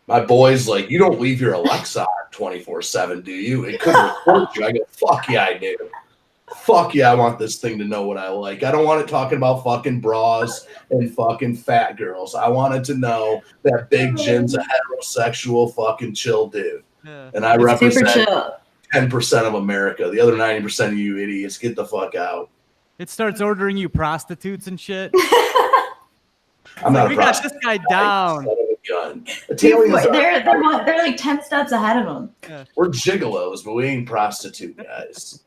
My boy's like, you don't leave your Alexa on 24/7, do you? It could record you. I go, fuck yeah, I do. Fuck yeah, I want this thing to know what I like. I don't want it talking about fucking bras and fucking fat girls. I want it to know that Big Jim's a heterosexual fucking chill dude. Yeah. And I Super represent chill. 10% of America. The other 90% of you idiots, get the fuck out. It starts ordering you prostitutes and shit. I'm not a We got prostitute. this guy down. Son of a gun. Italians are, They're like 10 steps ahead of them. we're gigolos, but we ain't prostitute guys.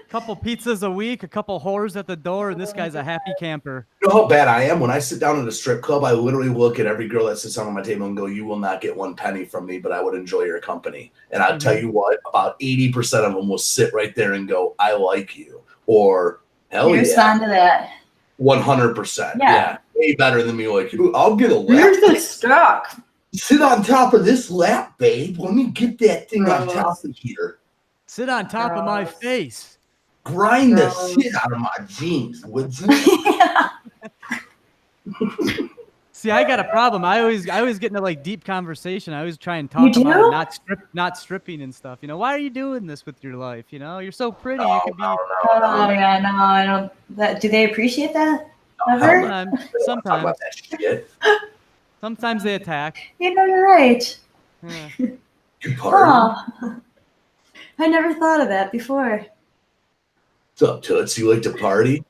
Couple pizzas a week, a couple whores at the door, and this guy's a happy camper. You know how bad I am? When I sit down at a strip club, I literally look at every girl that sits down on my table and go, you will not get one penny from me, but I would enjoy your company. And I'll tell you what, about 80% of them will sit right there and go, I like you. Or, hell You yeah. respond to that. 100%. Yeah. Yeah. Way better than me like, "Ooh, I'll get a lap. Here's the stock. Sit on top of this lap, babe. Let me get that thing on Gross. top of here. Sit on top of my Gross. face. Grind the Gross. shit out of my jeans, would you? See, I got a problem. I always get into like deep conversation. I always try and You talk about do? it, not stripping and stuff. You know, why are you doing this with your life? You know, you're so pretty. You No, could be no, Oh no. yeah, no, I don't. That do they appreciate that? No, Ever? no. sometimes, Talk sometimes, about that shit. sometimes they attack. You know, you're right. Yeah. You party. Oh, I never thought of that before. What's up, Toots? You like to party?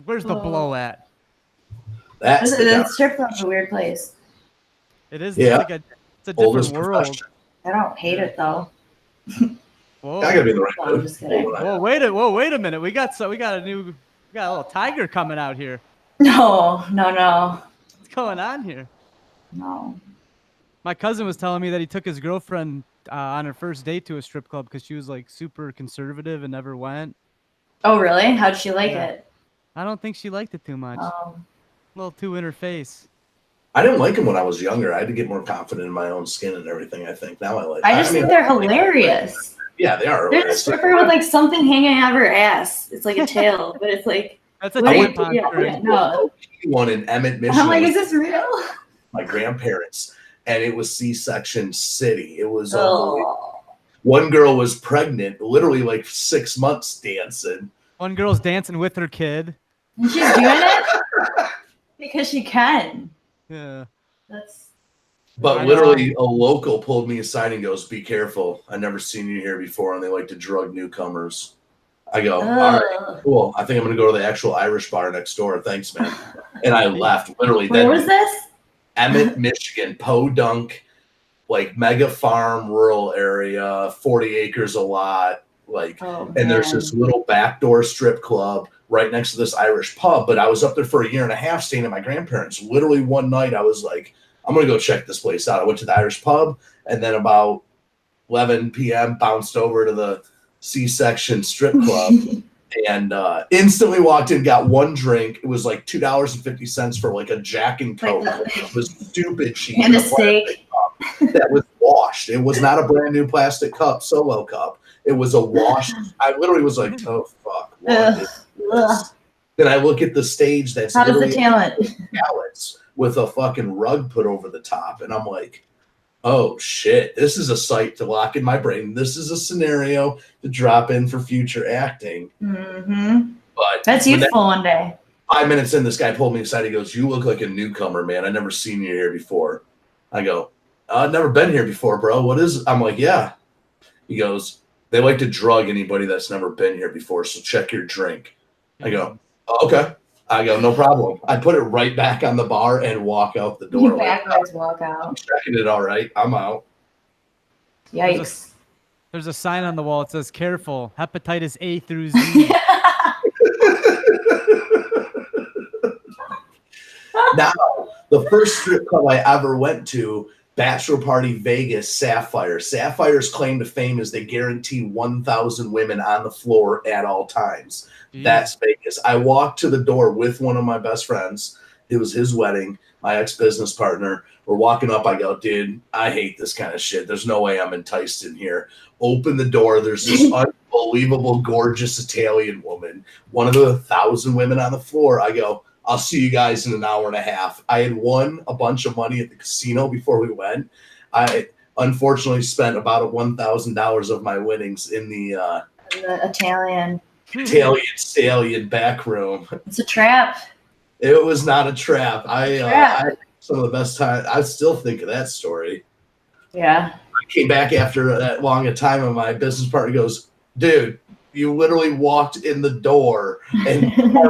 Where's the Oh. blow at? That's the The strip club's a weird place. It is Yeah. like it's a different oldest world. profession. I don't hate it though. Whoa. I gotta be in the right I'm mood. just kidding. Whoa, wait a minute. We got a little tiger coming out here. No. What's going on here? No. My cousin was telling me that he took his girlfriend on her first date to a strip club because she was like super conservative and never went. Oh, really? How'd she like Yeah. it? I don't think she liked it too much. Oh. A little too in her face. I didn't like them when I was younger. I had to get more confident in my own skin and everything. I think now I like. I just think they're hilarious. Yeah, they are. There's a stripper with like something hanging out of her ass. It's like a tail, but it's like. That's a what do you- tampon yeah, string. yeah, no. One in Emmett, Michigan. I'm like, is this real? My grandparents, and it was C-section city. It was Oh. one girl was pregnant, literally like 6 months dancing. One girl's dancing with her kid. And she's doing it because she can. Yeah. That's. But I literally, a local pulled me aside and goes, "Be careful! I've never seen you here before, and they like to drug newcomers." I go, "All right, cool. I think I'm gonna go to the actual Irish bar next door. Thanks, man." And I left. Literally, Where was this? Emmett, Michigan, Podunk, like mega farm, rural area, 40 acres a lot, like. Oh, And there's man. this little backdoor strip club right next to this Irish pub. But I was up there for a year and a half staying at my grandparents. Literally one night I was like, I'm going to go check this place out. I went to the Irish pub, and then about 11 p.m. bounced over to the C-section strip club and instantly walked in, got one drink. It was like $2.50 for like a Jack and Coke. It was stupid cheap. And a steak. That was washed. It was not a brand new plastic cup, solo cup. It was a washed. I literally was like, oh, fuck. What is this? Then I look at the stage that's How does the literally talent? pallets with a fucking rug put over the top. And I'm like, oh, shit. This is a sight to lock in my brain. This is a scenario to drop in for future acting. Mm-hmm. But That's useful one day. 5 minutes in, this guy pulled me aside. He goes, "You look like a newcomer, man. I've never seen you here before." I go, "I've never been here before, bro. What is it?" I'm like, "Yeah." He goes, "They like to drug anybody that's never been here before, so check your drink." I go, "Oh, okay." I go, "No problem." I put it right back on the bar and walk out the door. You backwards walk I'm out. checking it all right. I'm out. Yikes. There's a sign on the wall. It says, "Careful, hepatitis A through Z." Now, the first strip club I ever went to, Bachelor Party Vegas, Sapphire. Sapphire's claim to fame is they guarantee 1,000 women on the floor at all times. That's Vegas. I walked to the door with one of my best friends. It was his wedding, my ex-business partner. We're walking up. I go, "Dude, I hate this kind of shit. There's no way I'm enticed in here." Open the door. There's this unbelievable, gorgeous Italian woman. One of the 1,000 women on the floor. I go, "I'll see you guys in an hour and a half." I had won a bunch of money at the casino before we went. I unfortunately spent about $1,000 of my winnings in the Italian. Italian stallion back room. It's a trap. It was not a trap. I had some of the best time. I still think of that story. Yeah. I came back after that long a time, and my business partner goes, "Dude, you literally walked in the door and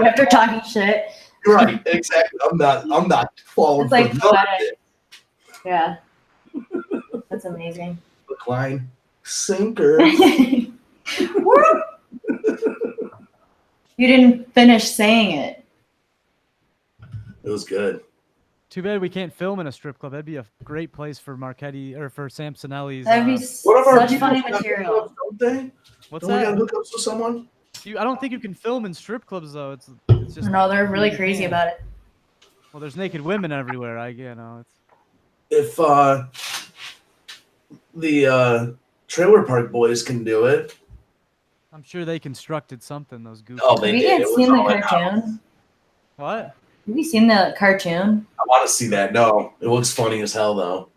after talking shit." Right, exactly. I'm not falling It's like for none of poetic. it. Yeah. That's amazing. Decline sinker. You didn't finish saying it. It was good. Too bad we can't film in a strip club. That'd be a great place for Marchetti or for Samsonelli's. That'd be What of our such people funny got material. hookups, don't they? What's Don't we that? got hookups with someone? I don't think you can film in strip clubs though. It's just. No, they're really crazy about it. Well, there's naked women everywhere. It's. If the trailer park boys can do it. I'm sure they constructed something. Those goofy. Oh, they Have you did. guys It was seen the all in-house. cartoon? What? Have you seen the cartoon? I want to see that. No, it looks funny as hell though.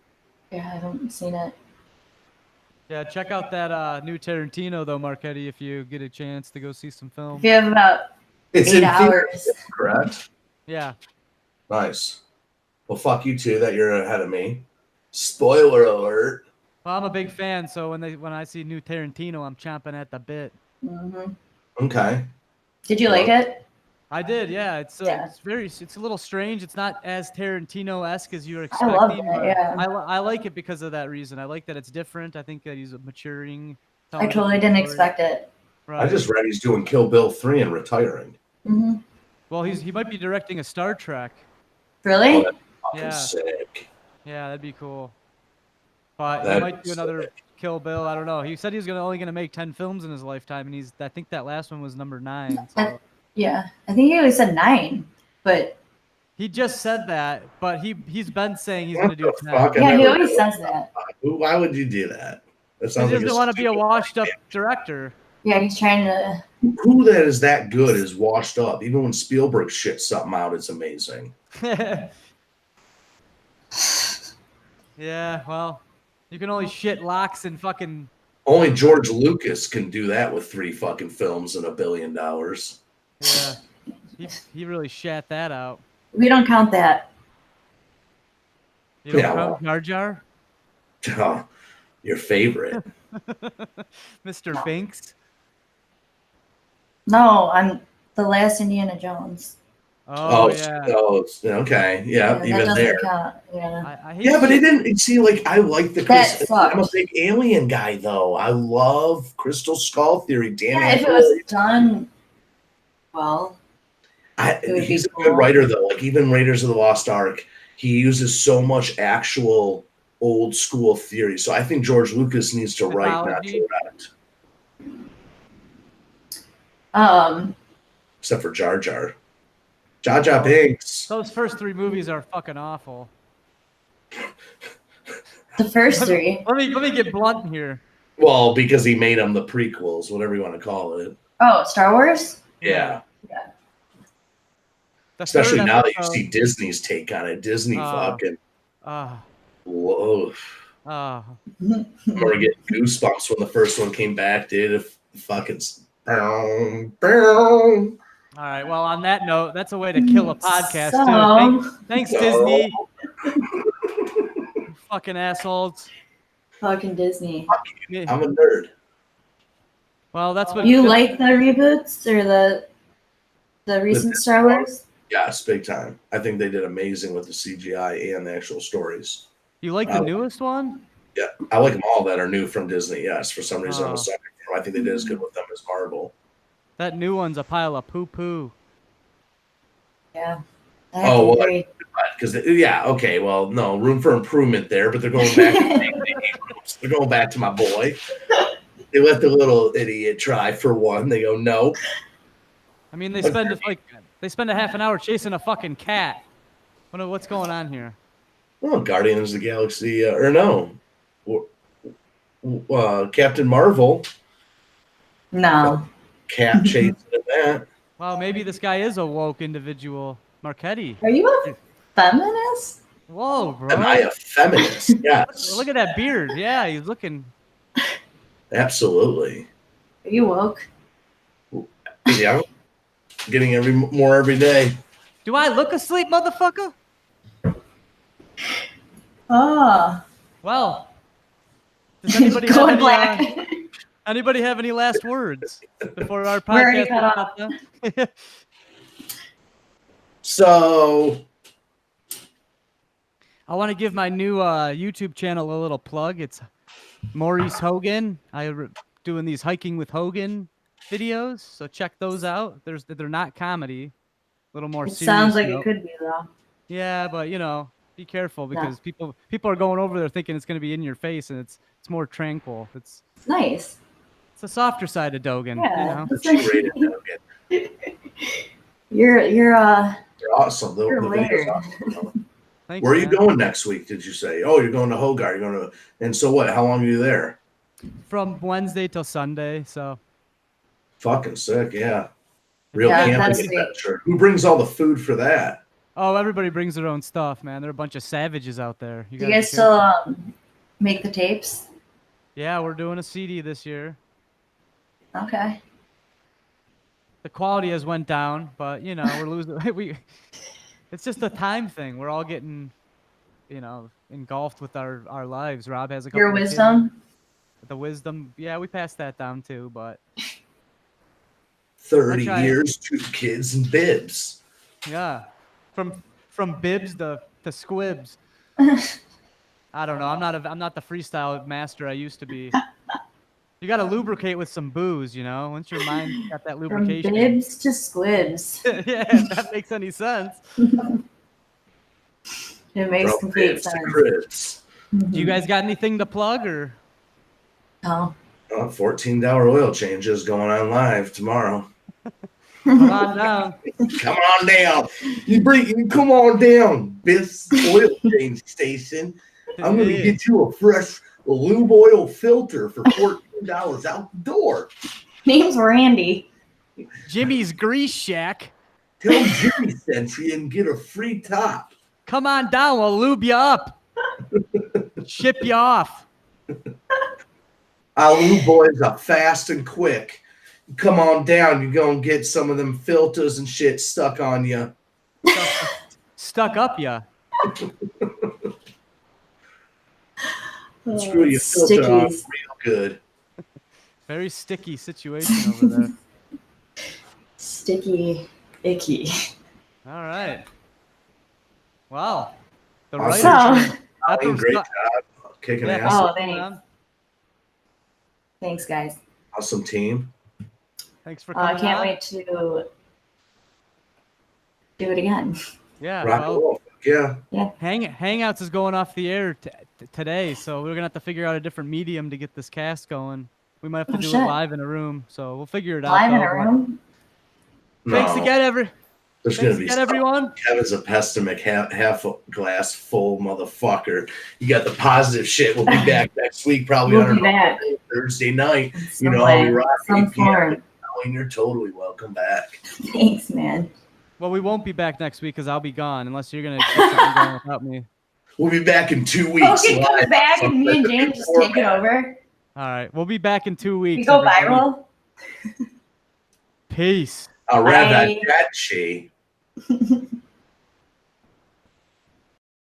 Yeah, I haven't seen it. Yeah, check out that new Tarantino though, Marchetti, if you get a chance to go see some film. If you have about It's 8 in hours. theaters, correct? Yeah. Nice. Well, fuck you too that you're ahead of me. Spoiler alert. Well, I'm a big fan, so when I see new Tarantino, I'm chomping at the bit. Mm-hmm. Okay. Did you like it? I did, yeah. It's Yeah. it's a little strange. It's not as Tarantino-esque as you were I expecting. love it, but yeah. I like it because of that reason. I like that it's different. I think that he's maturing I totally didn't expect it. Right. I just read he's doing Kill Bill 3 and retiring. Mm-hmm. Well, he might be directing a Star Trek. Really? Oh, that's fucking Yeah. sick. Yeah, that'd be cool. But he That'd might be do another sick. Kill Bill. I don't know. He said he was only gonna make 10 films in his lifetime, and I think that last one was number 9. So. Yeah, I think he always said 9, but He just said that, but he's been saying he's What gonna do the 10. fuck? I yeah, he never always realized says that. Why would you do that? That He sounds like doesn't want to be a washed-up director. Yeah, he's trying to. Who that is that good is washed up. Even when Spielberg shits something out, it's amazing. Yeah, well, you can only shit locks and fucking. Only George Lucas can do that with 3 fucking films and $1 billion. Yeah, he really shat that out. We don't count that. You don't Yeah, count Jar Jar? Oh, your favorite. Mr. Binks? No, I'm the last Indiana Jones. Oh, yeah. It's okay. Yeah, that even doesn't there. count. Yeah. I hate Yeah, but shit. it didn't see like I like the That I'm a sucked. big Alien guy though. I love Crystal Skull Theory. Damn Yeah, it. if it was done well, it would He's be a good cool. writer though. Like even Raiders of the Lost Ark, he uses so much actual old school theory. So I think George Lucas needs to write, not Mythology. to direct. Except for Jar Jar. Jar Jar Binks. Those first 3 movies are fucking awful. The first 3. Let me get blunt here. Well, because he made them the prequels, whatever you want to call it. Oh, Star Wars? Yeah. The Especially third now that you episode- see Disney's take on it. Disney fucking. Ah, Whoa. ah. I remember getting goosebumps when the first one came back, dude. If fucking. Boom, boom. All right. Well, on that note, that's a way to kill a podcast So- too. Thanks, Disney. You fucking assholes. Fucking Disney. Yeah. I'm a nerd. Well, that's what You like the reboots or the recent Star Wars? Yes, big time. I think they did amazing with the CGI and the actual stories. You like the newest one? Yeah, I like them all that are new from Disney. Yes, for some reason I'm Oh. a sucker for them. I think they did as good with them as Marvel. That new one's a pile of poo-poo. Yeah. Oh, well, because okay, well, no room for improvement there, but they're going back. They're going back to my boy. They let the little idiot try for one. They go no. I mean, they spend a half an hour chasing a fucking cat. What's going on here? Well, Guardians of the Galaxy, or no, Captain Marvel. No. Cat chasing that. Wow, maybe this guy is a woke individual. Marchetti. Are you a feminist? Whoa, bro. Am I a feminist? Yes. Look at that beard. Yeah, he's looking. Absolutely. Are you woke? Yeah. Getting more every day. Do I look asleep, motherfucker? Oh. Well, does anybody have Going any, black. anybody have any last words before our podcast? We're already cut off. off. So I want to give my new YouTube channel a little plug. It's Maurice Hogan. Doing these hiking with Hogan videos, so check those out. They're not comedy, a little more It serious. sounds like note. it could be though. Yeah, but be careful because people are going over there thinking it's going to be in your face, and it's more tranquil. It's Nice. It's a softer side of Dogan. Yeah. G-rated Hogan. You're They're awesome. The You're video's weird. awesome. Thanks, Where are you man. going next week? Did you say? Oh, you're going to Hogarth. You're going to. And so what? How long are you there? From Wednesday till Sunday, so Fucking sick. Yeah. Real Yeah, camping that's sweet. adventure. Who brings all the food for that? everybody brings their own stuff, man. They're a bunch of savages out there. Do you gotta guys be careful. still make the tapes? Yeah, we're doing a CD this year. Okay. The quality has went down, but we're losing. It's just a time thing. We're all getting, engulfed with our lives. Rob has a couple Your of kids. wisdom. The wisdom, yeah, we passed that down too, but 30 I tried. years, 2 kids, and bibs. yeah, from bibs to squibs. I don't know. I'm not the freestyle master I used to be. You got to lubricate with some booze, you know. Once your mind got that From lubrication. bibs to squibs. Yeah, if that makes any sense. It makes From complete bibs to sense. cribs. Do you guys got anything to plug or? Oh. $14 oil changes going on live tomorrow. Come on down. Come on down. You come on down, Biff's oil change station. I'm going to get you a fresh lube oil filter for $14 out the door. Name's Randy. Jimmy's Grease Shack. Tell Jimmy sent you and get a free top. Come on down. We'll lube you up. Ship you off. Our lube boys are fast and quick. Come on down. You're going to get some of them filters and shit stuck on you. Stuck up ya. Screw your filter off real good. Very sticky situation over there. Sticky, icky. All right. Wow. The Awesome. writer. Great job. Kicking ass. Oh, thanks. Thanks, guys. Awesome team. Thanks for coming. I can't wait to do it again. Yeah. Rock and roll. Yeah. Hangouts is going off the air today, so we're gonna have to figure out a different medium to get this cast going. We might have to do it live in a room, so we'll figure it out. Live in a room? Thanks again, There's going to be everyone. Kevin's a pessimistic half glass full motherfucker. You got the positive shit. We'll be back next week, probably on our Thursday night. You know how we rock. Colleen, you're totally welcome back. Thanks, man. Well, we won't be back next week because I'll be gone unless you're going to get something going without me. We'll be back in 2 weeks. Logan comes back and me and James just take it over. All right. We'll be back in 2 weeks. We go viral. Peace. I'll that chat,